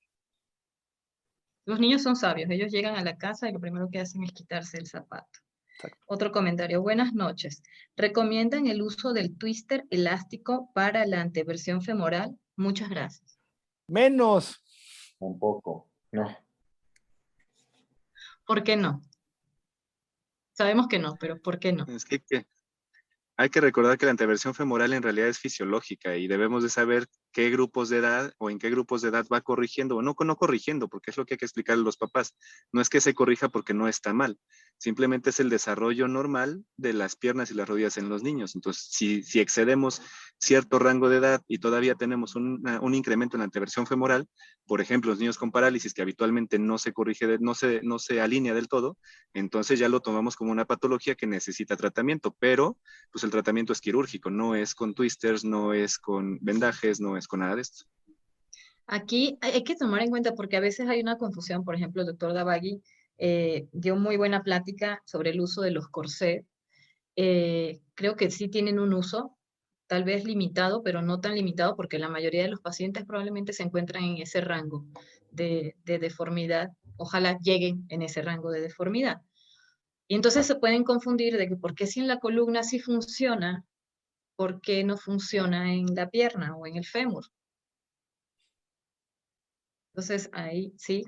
los niños son sabios, ellos llegan a la casa y lo primero que hacen es quitarse el zapato. Exacto. Otro comentario, buenas noches. ¿Recomiendan el uso del twister elástico para la anteversión femoral? Muchas gracias. Menos. Un poco, no. ¿Por qué no? Sabemos que no, pero ¿por qué no? Es que hay que recordar que la anteversión femoral en realidad es fisiológica y debemos de saber qué grupos de edad o en qué grupos de edad va corrigiendo, o no corrigiendo, porque es lo que hay que explicarle a los papás. No es que se corrija porque no está mal, simplemente es el desarrollo normal de las piernas y las rodillas en los niños. Entonces, si excedemos cierto rango de edad y todavía tenemos un incremento en la anteversión femoral, por ejemplo, los niños con parálisis que habitualmente no se corrige, no se alinea del todo, entonces ya lo tomamos como una patología que necesita tratamiento, pero pues el tratamiento es quirúrgico, no es con twisters, no es con vendajes, no es con nada de esto. Aquí hay que tomar en cuenta porque a veces hay una confusión. Por ejemplo, el doctor Davagui dio muy buena plática sobre el uso de los corsés. Creo que sí tienen un uso, tal vez limitado, pero no tan limitado porque la mayoría de los pacientes probablemente se encuentran en ese rango de deformidad. Ojalá lleguen en ese rango de deformidad. Y entonces se pueden confundir de que por qué si en la columna sí funciona, ¿por qué no funciona en la pierna o en el fémur? Entonces ahí sí.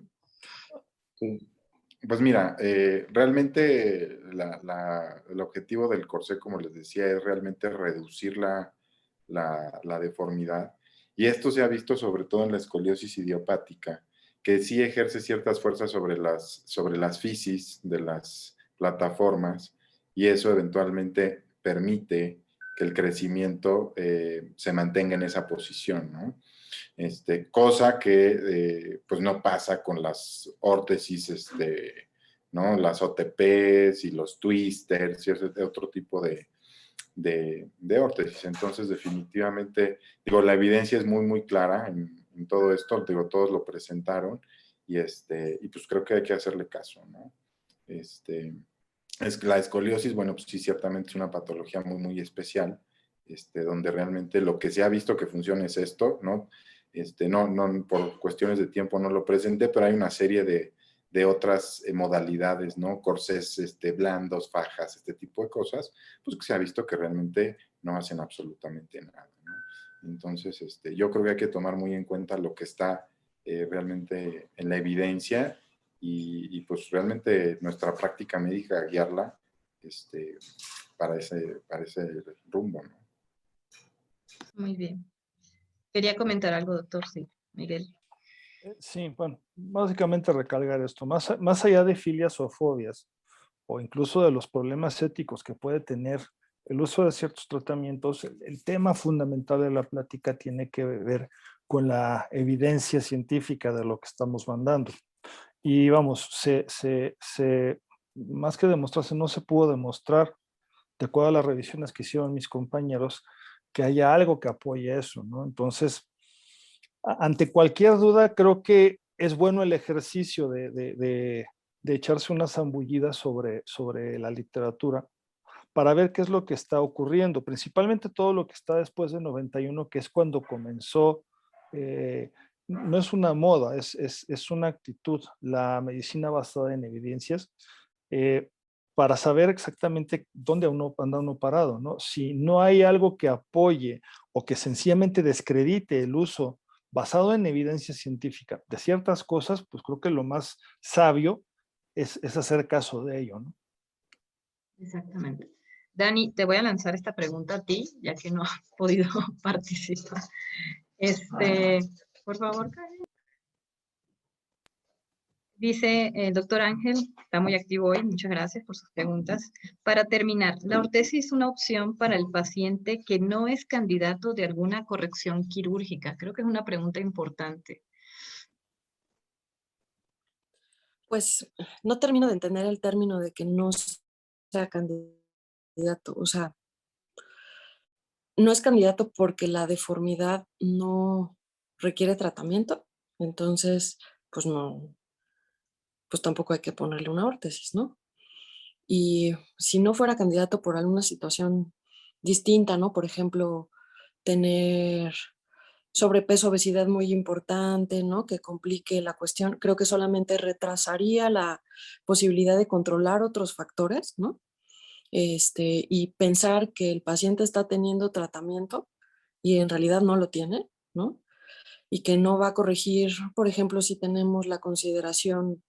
Pues mira, realmente el objetivo del corsé, como les decía, es realmente reducir la deformidad. Y esto se ha visto sobre todo en la escoliosis idiopática, que sí ejerce ciertas fuerzas sobre las fisis de las plataformas, y eso eventualmente permite que el crecimiento se mantenga en esa posición, ¿no? Cosa que pues no pasa con las órtesis, ¿no? Las OTPs y los twisters y ese otro tipo de órtesis. Entonces, definitivamente, digo, la evidencia es muy, muy clara en todo esto, digo, todos lo presentaron y pues creo que hay que hacerle caso, ¿no? La escoliosis, bueno, pues sí, ciertamente es una patología muy, muy especial, donde realmente lo que se ha visto que funciona es esto, ¿no? No, por cuestiones de tiempo no lo presenté, pero hay una serie de otras modalidades, ¿no? Corsés blandos, fajas, este tipo de cosas, pues que se ha visto que realmente no hacen absolutamente nada, ¿no? Entonces, yo creo que hay que tomar muy en cuenta lo que está realmente en la evidencia y pues realmente nuestra práctica médica guiarla para ese rumbo, ¿no? Muy bien. Quería comentar algo, doctor, sí, Miguel. Sí, bueno, básicamente recalcar esto, más allá de filias o fobias, o incluso de los problemas éticos que puede tener el uso de ciertos tratamientos, el tema fundamental de la plática tiene que ver con la evidencia científica de lo que estamos mandando. Y vamos, más que demostrarse, no se pudo demostrar, de acuerdo a las revisiones que hicieron mis compañeros, que haya algo que apoye eso, ¿no? Entonces, ante cualquier duda, creo que es bueno el ejercicio de echarse una zambullida sobre la literatura para ver qué es lo que está ocurriendo, principalmente todo lo que está después de 91, que es cuando comenzó, no es una moda, es una actitud, la medicina basada en evidencias, para saber exactamente dónde anda uno parado, ¿no? Si no hay algo que apoye o que sencillamente descredite el uso basado en evidencia científica de ciertas cosas, pues creo que lo más sabio es hacer caso de ello, ¿no? Exactamente. Dani, te voy a lanzar esta pregunta a ti, ya que no has podido participar. Por favor, Karen. Dice el doctor Ángel, está muy activo hoy, muchas gracias por sus preguntas. Para terminar, ¿la ortesis es una opción para el paciente que no es candidato de alguna corrección quirúrgica? Creo que es una pregunta importante. Pues no termino de entender el término de que no sea candidato. O sea, no es candidato porque la deformidad no requiere tratamiento. Entonces, pues no, pues tampoco hay que ponerle una órtesis, ¿no? Y si no fuera candidato por alguna situación distinta, ¿no? Por ejemplo, tener sobrepeso, obesidad muy importante, ¿no? Que complique la cuestión, creo que solamente retrasaría la posibilidad de controlar otros factores, ¿no? Y pensar que el paciente está teniendo tratamiento y en realidad no lo tiene, ¿no? Y que no va a corregir, por ejemplo, si tenemos la consideración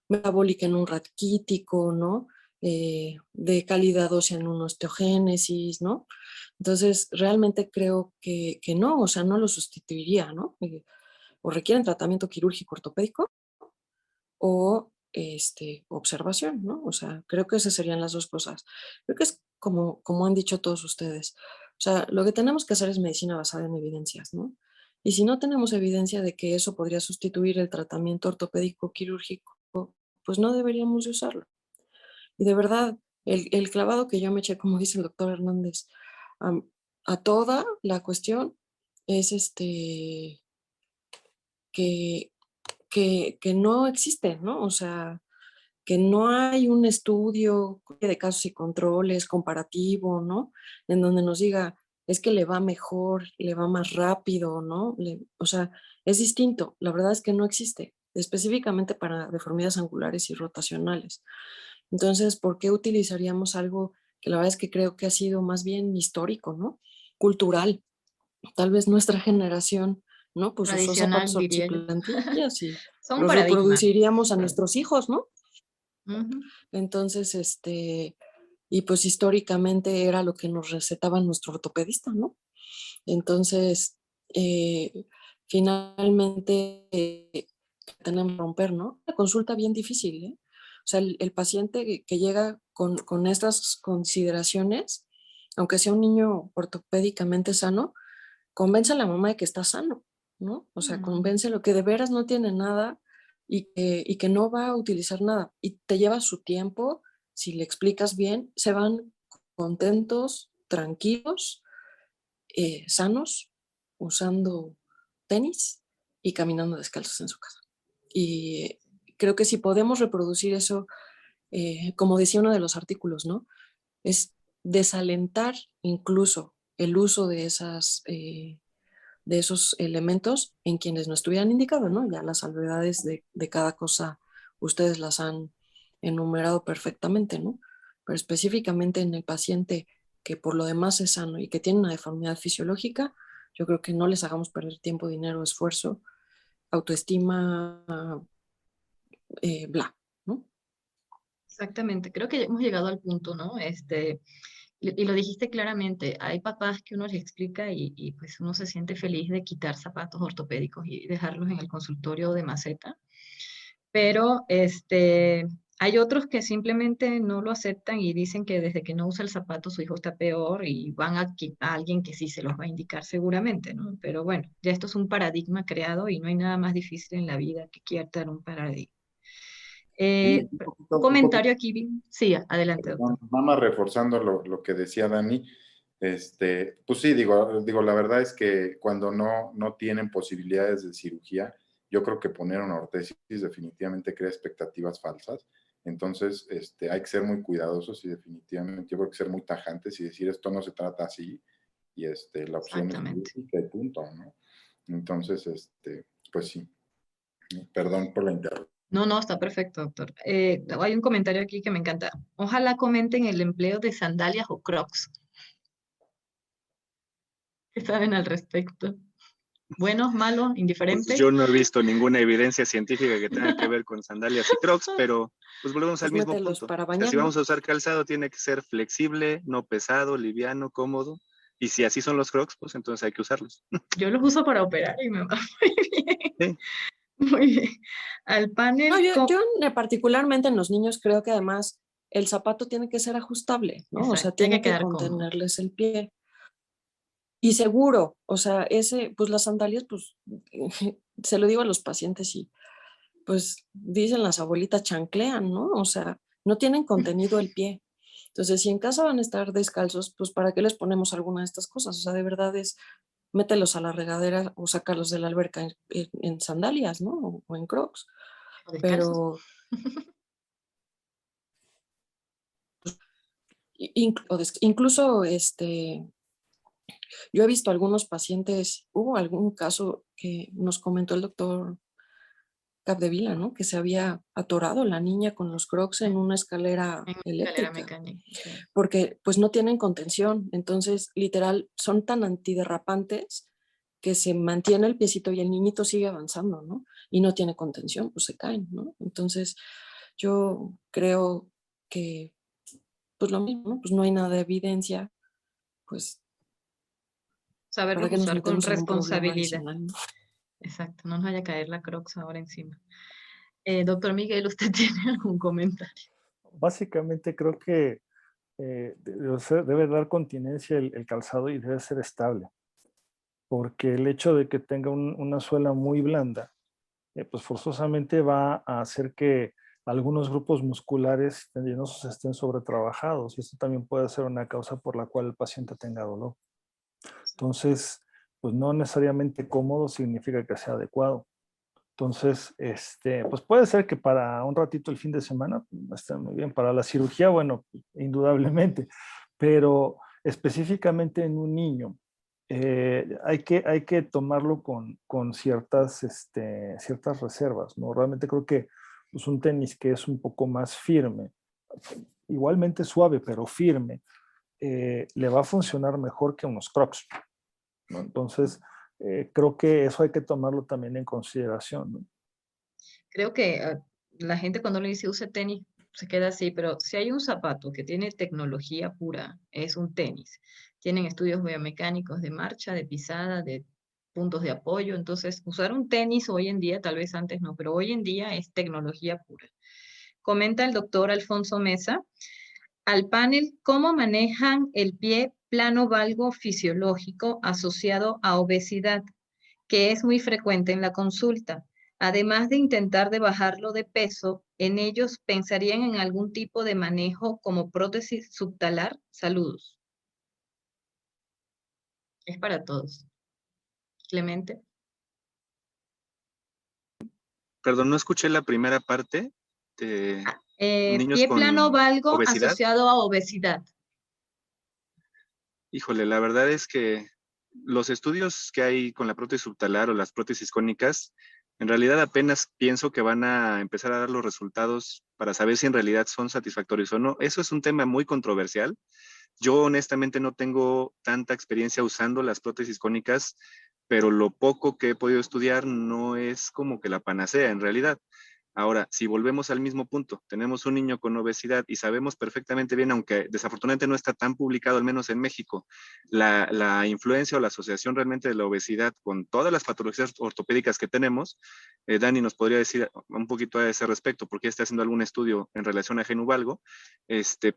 metabólica en un raquítico, ¿no? de calidad ósea en una osteogénesis, ¿no? Entonces, realmente creo que no, o sea, no lo sustituiría, ¿no? O requieren tratamiento quirúrgico ortopédico o observación, ¿no? O sea, creo que esas serían las dos cosas. Creo que es como han dicho todos ustedes. O sea, lo que tenemos que hacer es medicina basada en evidencias, ¿no? Y si no tenemos evidencia de que eso podría sustituir el tratamiento ortopédico quirúrgico, pues no deberíamos de usarlo. Y de verdad, el clavado que yo me eché, como dice el doctor Hernández, a toda la cuestión es que, que no existe, ¿no? O sea, que no hay un estudio de casos y controles comparativo, ¿no? En donde nos diga, es que le va mejor, le va más rápido, ¿no? O sea, es distinto. La verdad es que no existe, específicamente para deformidades angulares y rotacionales. Entonces, ¿por qué utilizaríamos algo que la verdad es que creo que ha sido más bien histórico, ¿no? Cultural. Tal vez nuestra generación, ¿no? Pues usó Tradicional, zapatos diría yo. ortoplantillas y Son los paradigmas. reproduciríamos a nuestros hijos, ¿no? Ujú. Entonces, y pues históricamente era lo que nos recetaba nuestro ortopedista, ¿no? Entonces, finalmente tenemos que romper, ¿no? Una consulta bien difícil, ¿eh? O sea, el paciente que llega con estas consideraciones, aunque sea un niño ortopédicamente sano, convence a la mamá de que está sano, ¿no? O sea, convence lo que de veras no tiene nada y que no va a utilizar nada. Y te lleva su tiempo, si le explicas bien, se van contentos, tranquilos, sanos, usando tenis y caminando descalzos en su casa. Y creo que si podemos reproducir eso, como decía uno de los artículos, ¿no? Es desalentar incluso el uso de de esos elementos en quienes no estuvieran indicados, ¿no? Ya las salvedades de cada cosa ustedes las han enumerado perfectamente, ¿no? Pero específicamente en el paciente que por lo demás es sano y que tiene una deformidad fisiológica, yo creo que no les hagamos perder tiempo, dinero, esfuerzo, autoestima, bla, ¿no? Exactamente, creo que hemos llegado al punto, ¿no? Y lo dijiste claramente, hay papás que uno les explica y pues uno se siente feliz de quitar zapatos ortopédicos y dejarlos en el consultorio de maceta, pero hay otros que simplemente no lo aceptan y dicen que desde que no usa el zapato su hijo está peor y van a alguien que sí se los va a indicar seguramente, ¿no? Pero bueno, ya esto es un paradigma creado y no hay nada más difícil en la vida que quitar un paradigma. Y Un un poquito, comentario aquí, sí, adelante, doctor. nada más reforzando lo que decía Dani, pues sí, digo, la verdad es que cuando no tienen posibilidades de cirugía, yo creo que poner una ortesis definitivamente crea expectativas falsas. Entonces, hay que ser muy cuidadosos y definitivamente yo creo que ser muy tajantes y decir esto no se trata así y la opción es Exactamente. quirúrgica y punto, ¿no? Entonces, pues sí, perdón por la interrupción. No, no, está perfecto, doctor. Hay un comentario aquí que me encanta. Ojalá comenten el empleo de sandalias o crocs. ¿Qué saben al respecto? ¿Buenos, malos, Pues indiferentes? yo no he visto ninguna evidencia científica que tenga que ver con sandalias y crocs, pero pues volvemos al Pues mismo mételos punto. para O sea, bañar, si ¿no? vamos a usar calzado, tiene que ser flexible, no pesado, liviano, cómodo. Y si así son los crocs, pues entonces hay que usarlos. Yo los uso para operar y me va muy bien. Sí. Muy bien. Al No, panel, yo particularmente en los niños creo que además el zapato tiene que ser ajustable, ¿no? O sea, exacto, tiene tiene que que quedar cómodo. contenerles el pie. Y seguro, o sea, pues las sandalias, pues se lo digo a los pacientes y pues dicen las abuelitas chanclean, ¿no? O sea, no tienen contenido el pie. Entonces, si en casa van a estar descalzos, pues ¿para qué les ponemos alguna de estas cosas? O sea, de verdad es mételos a la regadera o sácalos de la alberca en sandalias, ¿no? O en crocs. O descalzos. Pero incluso yo he visto algunos pacientes, hubo algún caso que nos comentó el doctor Capdevila, ¿no? Que se había atorado la niña con los crocs en una escalera En escalera eléctrica, mecánica. Sí. porque pues no tienen contención, entonces literal son tan antiderrapantes que se mantiene el piecito y el niñito sigue avanzando, ¿no? Y no tiene contención, pues se caen, ¿no? Entonces yo creo que pues lo mismo, ¿no? Pues no hay nada de evidencia, pues Saberlo para qué nos usar con metemos en un problema responsabilidad. adicional, ¿no? Exacto, no nos vaya a caer la Crocs ahora encima. Doctor Miguel, ¿usted tiene algún comentario? Básicamente creo que debe dar continencia el calzado y debe ser estable, porque el hecho de que tenga una suela muy blanda, pues forzosamente va a hacer que algunos grupos musculares tendinosos estén sobretrabajados y esto también puede ser una causa por la cual el paciente tenga dolor. Entonces, pues no necesariamente cómodo significa que sea adecuado. Entonces, pues puede ser que para un ratito el fin de semana esté muy bien. Para la cirugía, bueno, indudablemente, pero específicamente en un niño, hay que tomarlo con ciertas reservas, ¿no? Realmente creo que pues, un tenis que es un poco más firme, igualmente suave, pero firme, le va a funcionar mejor que unos Crocs, ¿no? Entonces, creo que eso hay que tomarlo también en consideración, ¿no? Creo que la gente cuando le dice use tenis se queda así, pero si hay un zapato que tiene tecnología pura, es un tenis. Tienen estudios biomecánicos de marcha, de pisada, de puntos de apoyo. Entonces, usar un tenis hoy en día, tal vez antes no, pero hoy en día es tecnología pura. Comenta el doctor Alfonso Mesa al panel cómo manejan el pie plano valgo fisiológico asociado a obesidad, que es muy frecuente en la consulta. Además de intentar de bajarlo de peso, en ellos pensarían en algún tipo de manejo como prótesis subtalar. Saludos. Es para todos. Clemente. Perdón, no escuché la primera parte de niños Pie plano con valgo obesidad. asociado a obesidad. Híjole, la verdad es que los estudios que hay con la prótesis subtalar o las prótesis cónicas, en realidad apenas pienso que van a empezar a dar los resultados para saber si en realidad son satisfactorios o no. Eso es un tema muy controversial. Yo honestamente no tengo tanta experiencia usando las prótesis cónicas, pero lo poco que he podido estudiar no es como que la panacea en realidad. Ahora, si volvemos al mismo punto, tenemos un niño con obesidad y sabemos perfectamente bien, aunque desafortunadamente no está tan publicado, al menos en México, la influencia o la asociación realmente de la obesidad con todas las patologías ortopédicas que tenemos. Dani nos podría decir un poquito a ese respecto, porque está haciendo algún estudio en relación a Genuvalgo,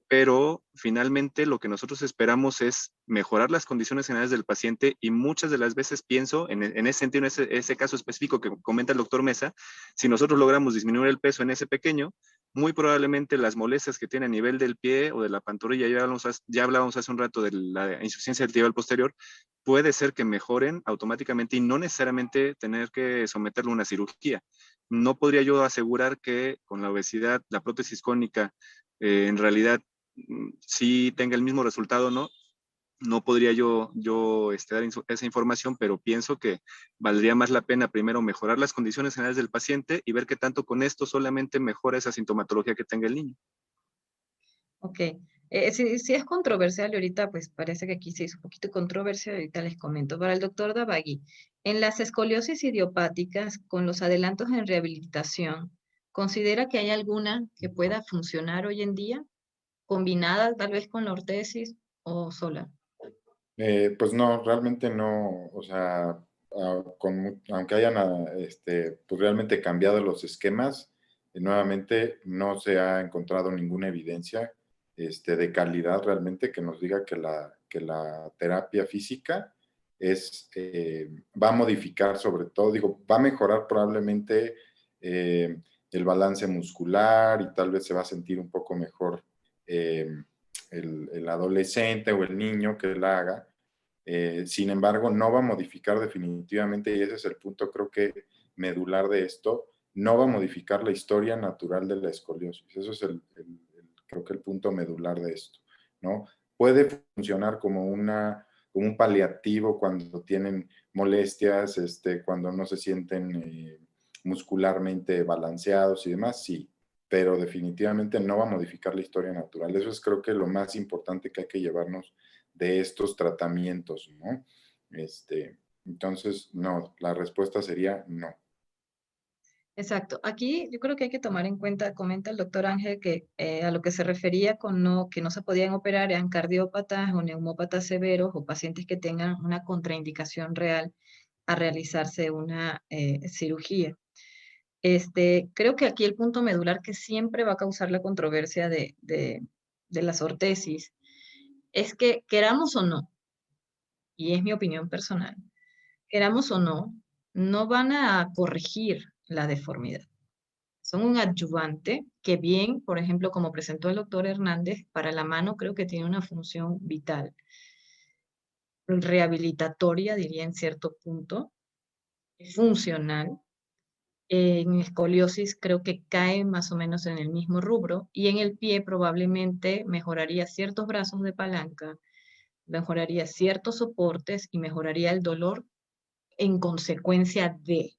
pero finalmente lo que nosotros esperamos es mejorar las condiciones generales del paciente y muchas de las veces pienso, en ese sentido, en ese caso específico que comenta el doctor Mesa, si nosotros logramos disminuir el peso en ese pequeño, muy probablemente las molestias que tiene a nivel del pie o de la pantorrilla, ya hablábamos hace un rato de la insuficiencia vertebral posterior, puede ser que mejoren automáticamente y no necesariamente tener que someterlo a una cirugía. No podría yo asegurar que con la obesidad, la prótesis cónica, en realidad sí tenga el mismo resultado, ¿no? No podría yo dar esa información, pero pienso que valdría más la pena primero mejorar las condiciones generales del paciente y ver qué tanto con esto solamente mejora esa sintomatología que tenga el niño. Ok. Si es controversial, y ahorita pues parece que aquí se hizo un poquito controversial, ahorita les comento. Para el doctor Davagui, en las escoliosis idiopáticas, con los adelantos en rehabilitación, ¿considera que hay alguna que pueda funcionar hoy en día, combinada tal vez con la ortesis o sola? Pues no, realmente no, o sea, aunque hayan pues realmente cambiado los esquemas, nuevamente no se ha encontrado ninguna evidencia de calidad realmente que nos diga que la terapia física va a modificar sobre todo, digo, va a mejorar probablemente el balance muscular y tal vez se va a sentir un poco mejor el adolescente o el niño que la haga. Sin embargo, no va a modificar definitivamente, y ese es el punto creo que medular de esto, no va a modificar la historia natural de la escoliosis. Eso es creo que el punto medular de esto, ¿no? Puede funcionar como un paliativo cuando tienen molestias, cuando no se sienten muscularmente balanceados y demás, sí, pero definitivamente no va a modificar la historia natural. Eso es creo que lo más importante que hay que llevarnos de estos tratamientos, ¿no? Entonces, no, la respuesta sería no. Exacto. Aquí yo creo que hay que tomar en cuenta, comenta el doctor Ángel, que a lo que se refería con que no se podían operar eran cardiópatas o neumópatas severos o pacientes que tengan una contraindicación real a realizarse una cirugía. Creo que aquí el punto medular que siempre va a causar la controversia de las ortesis es que queramos o no, y es mi opinión personal, queramos o no, no van a corregir la deformidad. Son un adyuvante que bien, por ejemplo, como presentó el doctor Hernández, para la mano creo que tiene una función vital, rehabilitatoria, diría en cierto punto, funcional. En escoliosis creo que cae más o menos en el mismo rubro y en el pie probablemente mejoraría ciertos brazos de palanca, mejoraría ciertos soportes y mejoraría el dolor en consecuencia de.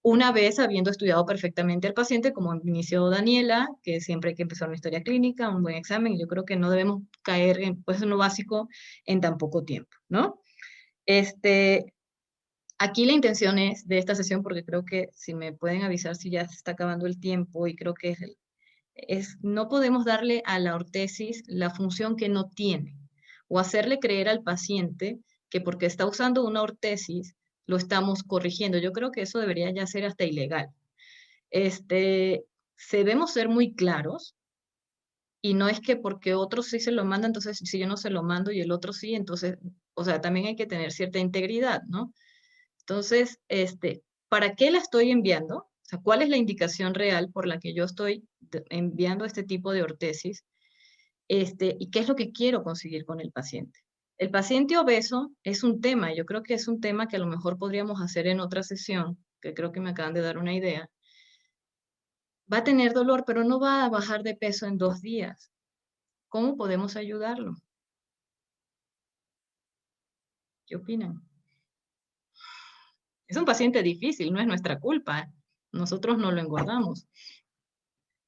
Una vez habiendo estudiado perfectamente al paciente, como inició Daniela, que siempre hay que empezar una historia clínica, un buen examen, y yo creo que no debemos caer en pues, lo básico en tan poco tiempo, ¿no? Aquí la intención es de esta sesión, porque creo que si me pueden avisar si ya se está acabando el tiempo, y creo que no podemos darle a la ortesis la función que no tiene, o hacerle creer al paciente que porque está usando una ortesis, lo estamos corrigiendo. Yo creo que eso debería ya ser hasta ilegal. Debemos ser muy claros, y no es que porque otros sí se lo mandan, entonces si yo no se lo mando y el otro sí, entonces, o sea, también hay que tener cierta integridad, ¿no? Entonces, ¿para qué la estoy enviando? O sea, ¿cuál es la indicación real por la que yo estoy enviando este tipo de ortesis? ¿Y qué es lo que quiero conseguir con el paciente? El paciente obeso es un tema, yo creo que es un tema que a lo mejor podríamos hacer en otra sesión, que creo que me acaban de dar una idea. Va a tener dolor, pero no va a bajar de peso en 2 días. ¿Cómo podemos ayudarlo? ¿Qué opinan? Es un paciente difícil, no es nuestra culpa. Nosotros no lo engordamos,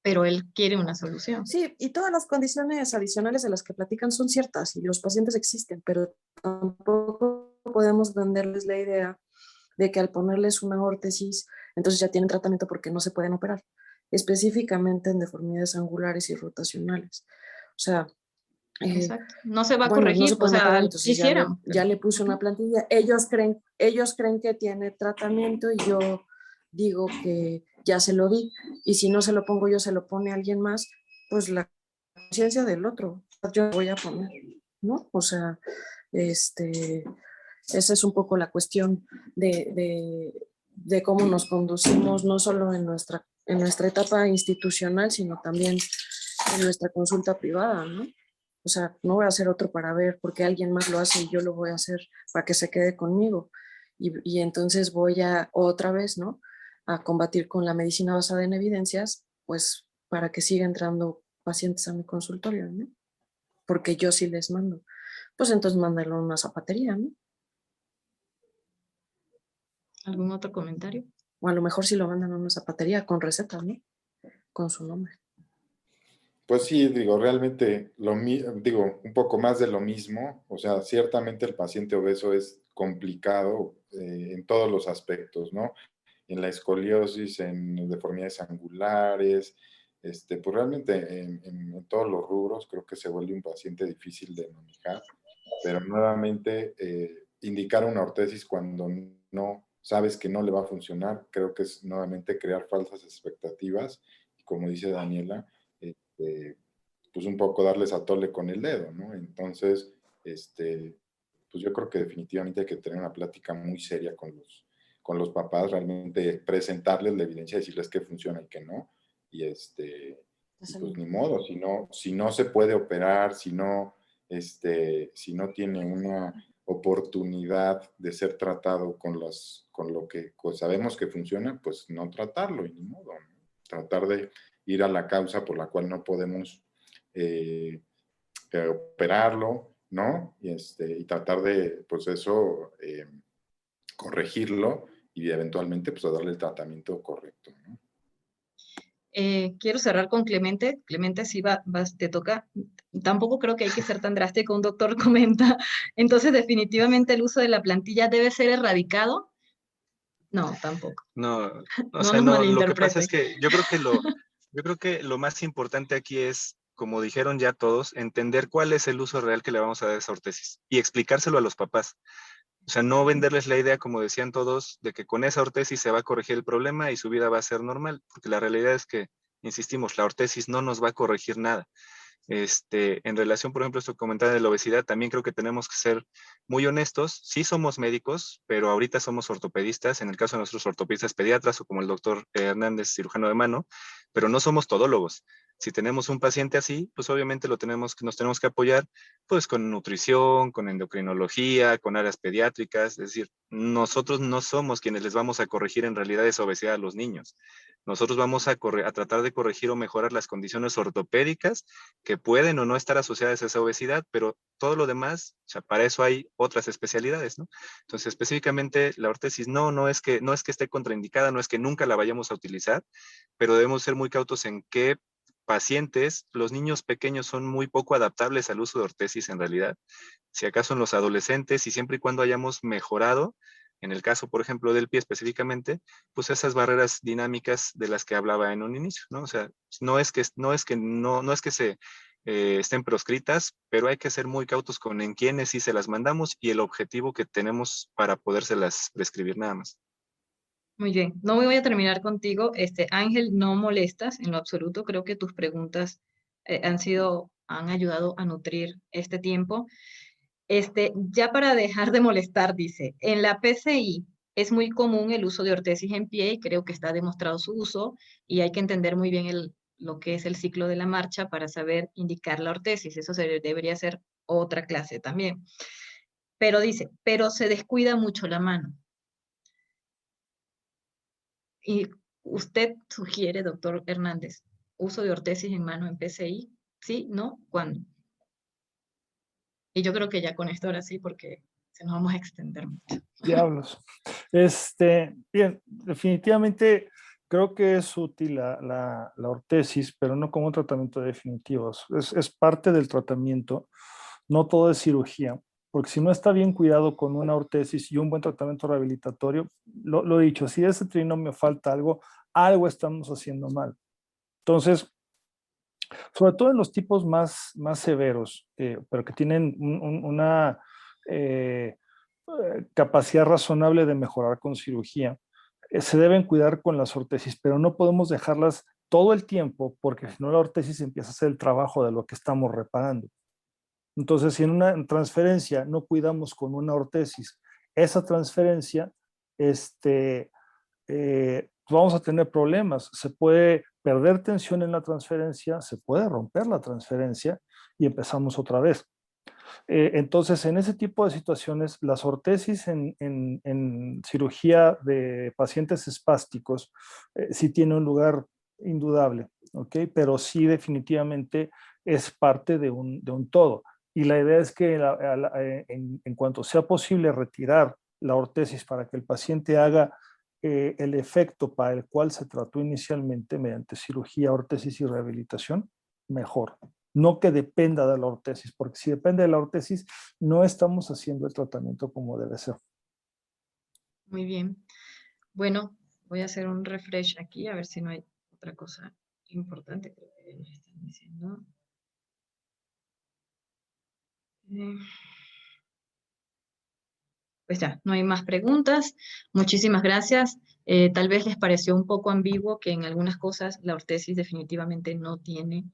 pero él quiere una solución. Sí, y todas las condiciones adicionales de las que platican son ciertas y los pacientes existen, pero tampoco podemos venderles la idea de que al ponerles una órtesis, entonces ya tienen tratamiento porque no se pueden operar, específicamente en deformidades angulares y rotacionales. O sea, Exacto. No se va a bueno, no corregir, se o pueden operar, sea, entonces quisieran. ya le puse una plantilla. Ellos creen que tiene tratamiento y yo digo que ya se lo di. Y si no se lo pongo yo, se lo pone alguien más, pues la conciencia del otro, yo voy a poner, ¿no? O sea, esa es un poco la cuestión de cómo nos conducimos, no solo en nuestra etapa institucional, sino también en nuestra consulta privada, ¿no? O sea, no voy a hacer otro para ver porque alguien más lo hace y yo lo voy a hacer para que se quede conmigo. Y entonces voy a otra vez, ¿no? A combatir con la medicina basada en evidencias, pues para que siga entrando pacientes a mi consultorio, ¿no? Porque yo sí les mando. Pues entonces mándalo a una zapatería, ¿no? ¿Algún otro comentario? O a lo mejor si lo mandan a una zapatería con receta, ¿no? Con su nombre. Pues sí, digo, realmente digo, un poco más de lo mismo. O sea, ciertamente el paciente obeso es complicado en todos los aspectos, ¿no? En la escoliosis, en deformidades angulares, pues realmente en todos los rubros creo que se vuelve un paciente difícil de manejar, pero nuevamente indicar una ortesis cuando no sabes que no le va a funcionar, creo que es nuevamente crear falsas expectativas y como dice Daniela, pues un poco darles a tole con el dedo, ¿no? Entonces, pues yo creo que definitivamente hay que tener una plática muy seria con los papás, realmente presentarles la evidencia, decirles que funciona y que no, y pues ni modo, si no se puede operar, si no tiene una oportunidad de ser tratado con lo que pues, sabemos que funciona, pues no tratarlo y ni modo, ¿no? Tratar de ir a la causa por la cual no podemos operarlo, ¿no? Y tratar de, pues eso, corregirlo y eventualmente, pues darle el tratamiento correcto, ¿no? Quiero cerrar con Clemente. Clemente, sí te toca. Tampoco creo que hay que ser tan drástico, un doctor comenta. Entonces, definitivamente el uso de la plantilla debe ser erradicado. No, tampoco. No, o No sea, nos no, lo que pasa malinterpreten. es que yo creo que lo más importante aquí es, como dijeron ya todos, entender cuál es el uso real que le vamos a dar a esa ortesis y explicárselo a los papás. O sea, no venderles la idea, como decían todos, de que con esa ortesis se va a corregir el problema y su vida va a ser normal, porque la realidad es que, insistimos, la ortesis no nos va a corregir nada. En relación, por ejemplo, a esto comentario de la obesidad, también creo que tenemos que ser muy honestos. Sí somos médicos, pero ahorita somos ortopedistas, en el caso de nuestros ortopedistas pediatras o como el doctor Hernández, cirujano de mano, pero no somos todólogos. Si tenemos un paciente así, pues obviamente nos tenemos que apoyar pues con nutrición, con endocrinología, con áreas pediátricas. Es decir, nosotros no somos quienes les vamos a corregir en realidad esa obesidad a los niños. Nosotros vamos a tratar de corregir o mejorar las condiciones ortopédicas que pueden o no estar asociadas a esa obesidad, pero todo lo demás, o sea, para eso hay otras especialidades, ¿no? Entonces, específicamente la ortesis no es que esté contraindicada, no es que nunca la vayamos a utilizar, pero debemos ser muy cautos en qué pacientes, los niños pequeños son muy poco adaptables al uso de ortesis en realidad. Si acaso en los adolescentes y siempre y cuando hayamos mejorado, en el caso, por ejemplo, del pie específicamente, pues esas barreras dinámicas de las que hablaba en un inicio, ¿no? O sea, no es que se estén proscritas, pero hay que ser muy cautos con en quiénes sí se las mandamos y el objetivo que tenemos para podérselas prescribir nada más. Muy bien, no voy a terminar contigo. Ángel, no molestas en lo absoluto. Creo que tus preguntas han ayudado a nutrir este tiempo. Ya para dejar de molestar, dice, en la PCI es muy común el uso de ortesis en pie y creo que está demostrado su uso y hay que entender muy bien lo que es el ciclo de la marcha para saber indicar la ortesis. Eso debería ser otra clase también. Pero dice, pero se descuida mucho la mano. Y usted sugiere, doctor Hernández, uso de ortesis en mano en PCI, ¿sí? ¿No? ¿Cuándo? Y yo creo que ya con esto ahora sí, porque se nos vamos a extender mucho. Diablos. Bien, definitivamente creo que es útil la ortesis, pero no como un tratamiento definitivo. Es parte del tratamiento, no todo es cirugía, porque si no está bien cuidado con una ortesis y un buen tratamiento rehabilitatorio, lo he dicho, si de ese trinomio falta algo estamos haciendo mal. Entonces, sobre todo en los tipos más severos, pero que tienen una capacidad razonable de mejorar con cirugía, se deben cuidar con las ortesis, pero no podemos dejarlas todo el tiempo porque si no la ortesis empieza a hacer el trabajo de lo que estamos reparando. Entonces, si en una transferencia no cuidamos con una ortesis, esa transferencia, vamos a tener problemas. Se puede perder tensión en la transferencia, se puede romper la transferencia y empezamos otra vez. Entonces, en ese tipo de situaciones, las ortesis en cirugía de pacientes espásticos sí tiene un lugar indudable, ¿ok? Pero sí definitivamente es parte de un todo. Y la idea es que en cuanto sea posible retirar la ortesis para que el paciente haga el efecto para el cual se trató inicialmente mediante cirugía, ortesis y rehabilitación, mejor. No que dependa de la ortesis, porque si depende de la ortesis, no estamos haciendo el tratamiento como debe ser. Muy bien. Bueno, voy a hacer un refresh aquí, a ver si no hay otra cosa importante. Creo que ya nos están diciendo. Pues ya, no hay más preguntas. Muchísimas gracias. Tal vez les pareció un poco ambiguo que en algunas cosas la ortesis definitivamente no tiene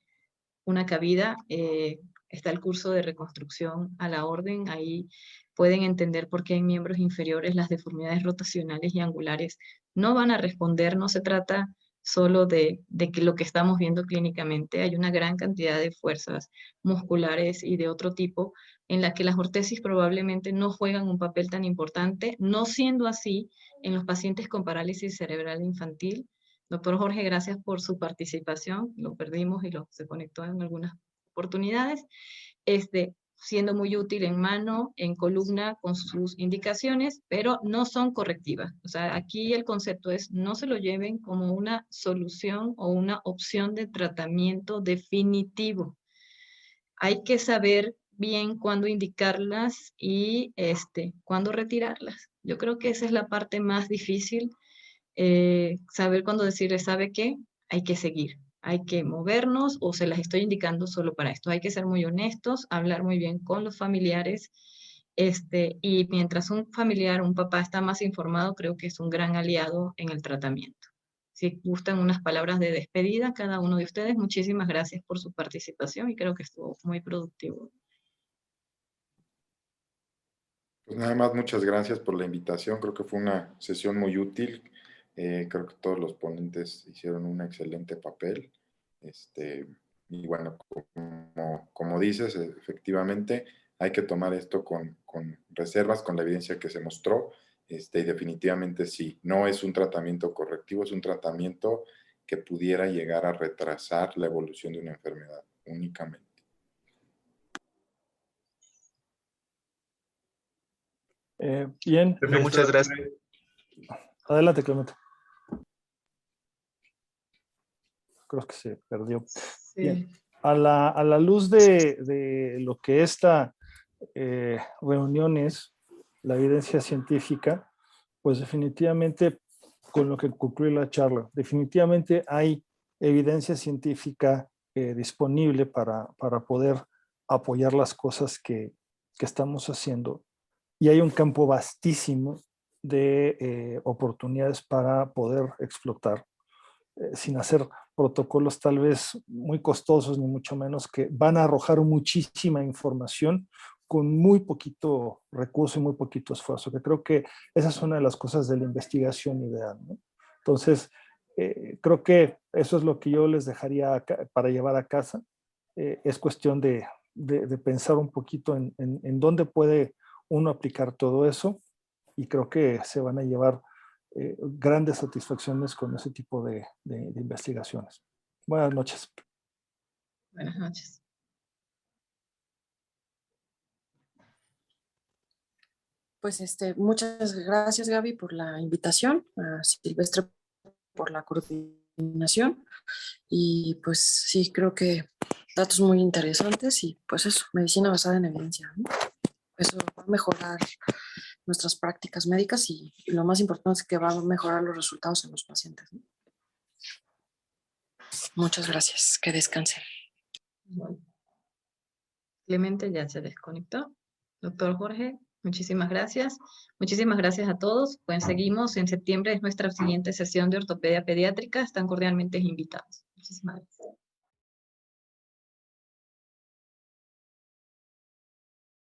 una cabida. Está el curso de reconstrucción a la orden. Ahí pueden entender por qué en miembros inferiores las deformidades rotacionales y angulares no van a responder. No se trata solo de que lo que estamos viendo clínicamente. Hay una gran cantidad de fuerzas musculares y de otro tipo en la que las ortesis probablemente no juegan un papel tan importante, no siendo así en los pacientes con parálisis cerebral infantil. Doctor Jorge, gracias por su participación. Lo perdimos y se conectó en algunas oportunidades. Siendo muy útil en mano, en columna, con sus indicaciones, pero no son correctivas. O sea, aquí el concepto es no se lo lleven como una solución o una opción de tratamiento definitivo. Hay que saber bien cuándo indicarlas y cuándo retirarlas. Yo creo que esa es la parte más difícil, saber cuándo decirle, ¿sabe qué? Hay que seguir, hay que movernos o se las estoy indicando solo para esto. Hay que ser muy honestos, hablar muy bien con los familiares, y mientras un familiar, un papá está más informado, creo que es un gran aliado en el tratamiento. Si gustan unas palabras de despedida, cada uno de ustedes, muchísimas gracias por su participación y creo que estuvo muy productivo. Pues nada más, muchas gracias por la invitación. Creo que fue una sesión muy útil. Creo que todos los ponentes hicieron un excelente papel. Y bueno, como dices, efectivamente hay que tomar esto con reservas, con la evidencia que se mostró. Y definitivamente sí, no es un tratamiento correctivo, es un tratamiento que pudiera llegar a retrasar la evolución de una enfermedad únicamente. Bien. Muchas gracias. Adelante, Clemente. Creo que se perdió. Sí. Bien. A la luz de lo que esta reunión es, la evidencia científica, pues definitivamente, con lo que concluye la charla, definitivamente hay evidencia científica disponible para poder apoyar las cosas que estamos haciendo. Y hay un campo vastísimo de oportunidades para poder explotar, sin hacer protocolos tal vez muy costosos, ni mucho menos, que van a arrojar muchísima información con muy poquito recurso y muy poquito esfuerzo, que creo que esa es una de las cosas de la investigación ideal, ¿no? Entonces, creo que eso es lo que yo les dejaría para llevar a casa. Es cuestión de pensar un poquito en dónde puede uno aplicar todo eso, y creo que se van a llevar grandes satisfacciones con ese tipo de investigaciones. Buenas noches. Buenas noches. Pues muchas gracias, Gaby, por la invitación, a Silvestre por la coordinación, y pues sí, creo que datos muy interesantes y pues eso, medicina basada en evidencia, ¿no? Eso va a mejorar nuestras prácticas médicas y lo más importante es que va a mejorar los resultados en los pacientes, ¿no? Muchas gracias, que descansen. Bueno. Clemente ya se desconectó. Doctor Jorge, muchísimas gracias. Muchísimas gracias a todos. Pues seguimos en septiembre, es nuestra siguiente sesión de ortopedia pediátrica. Están cordialmente invitados. Muchísimas gracias.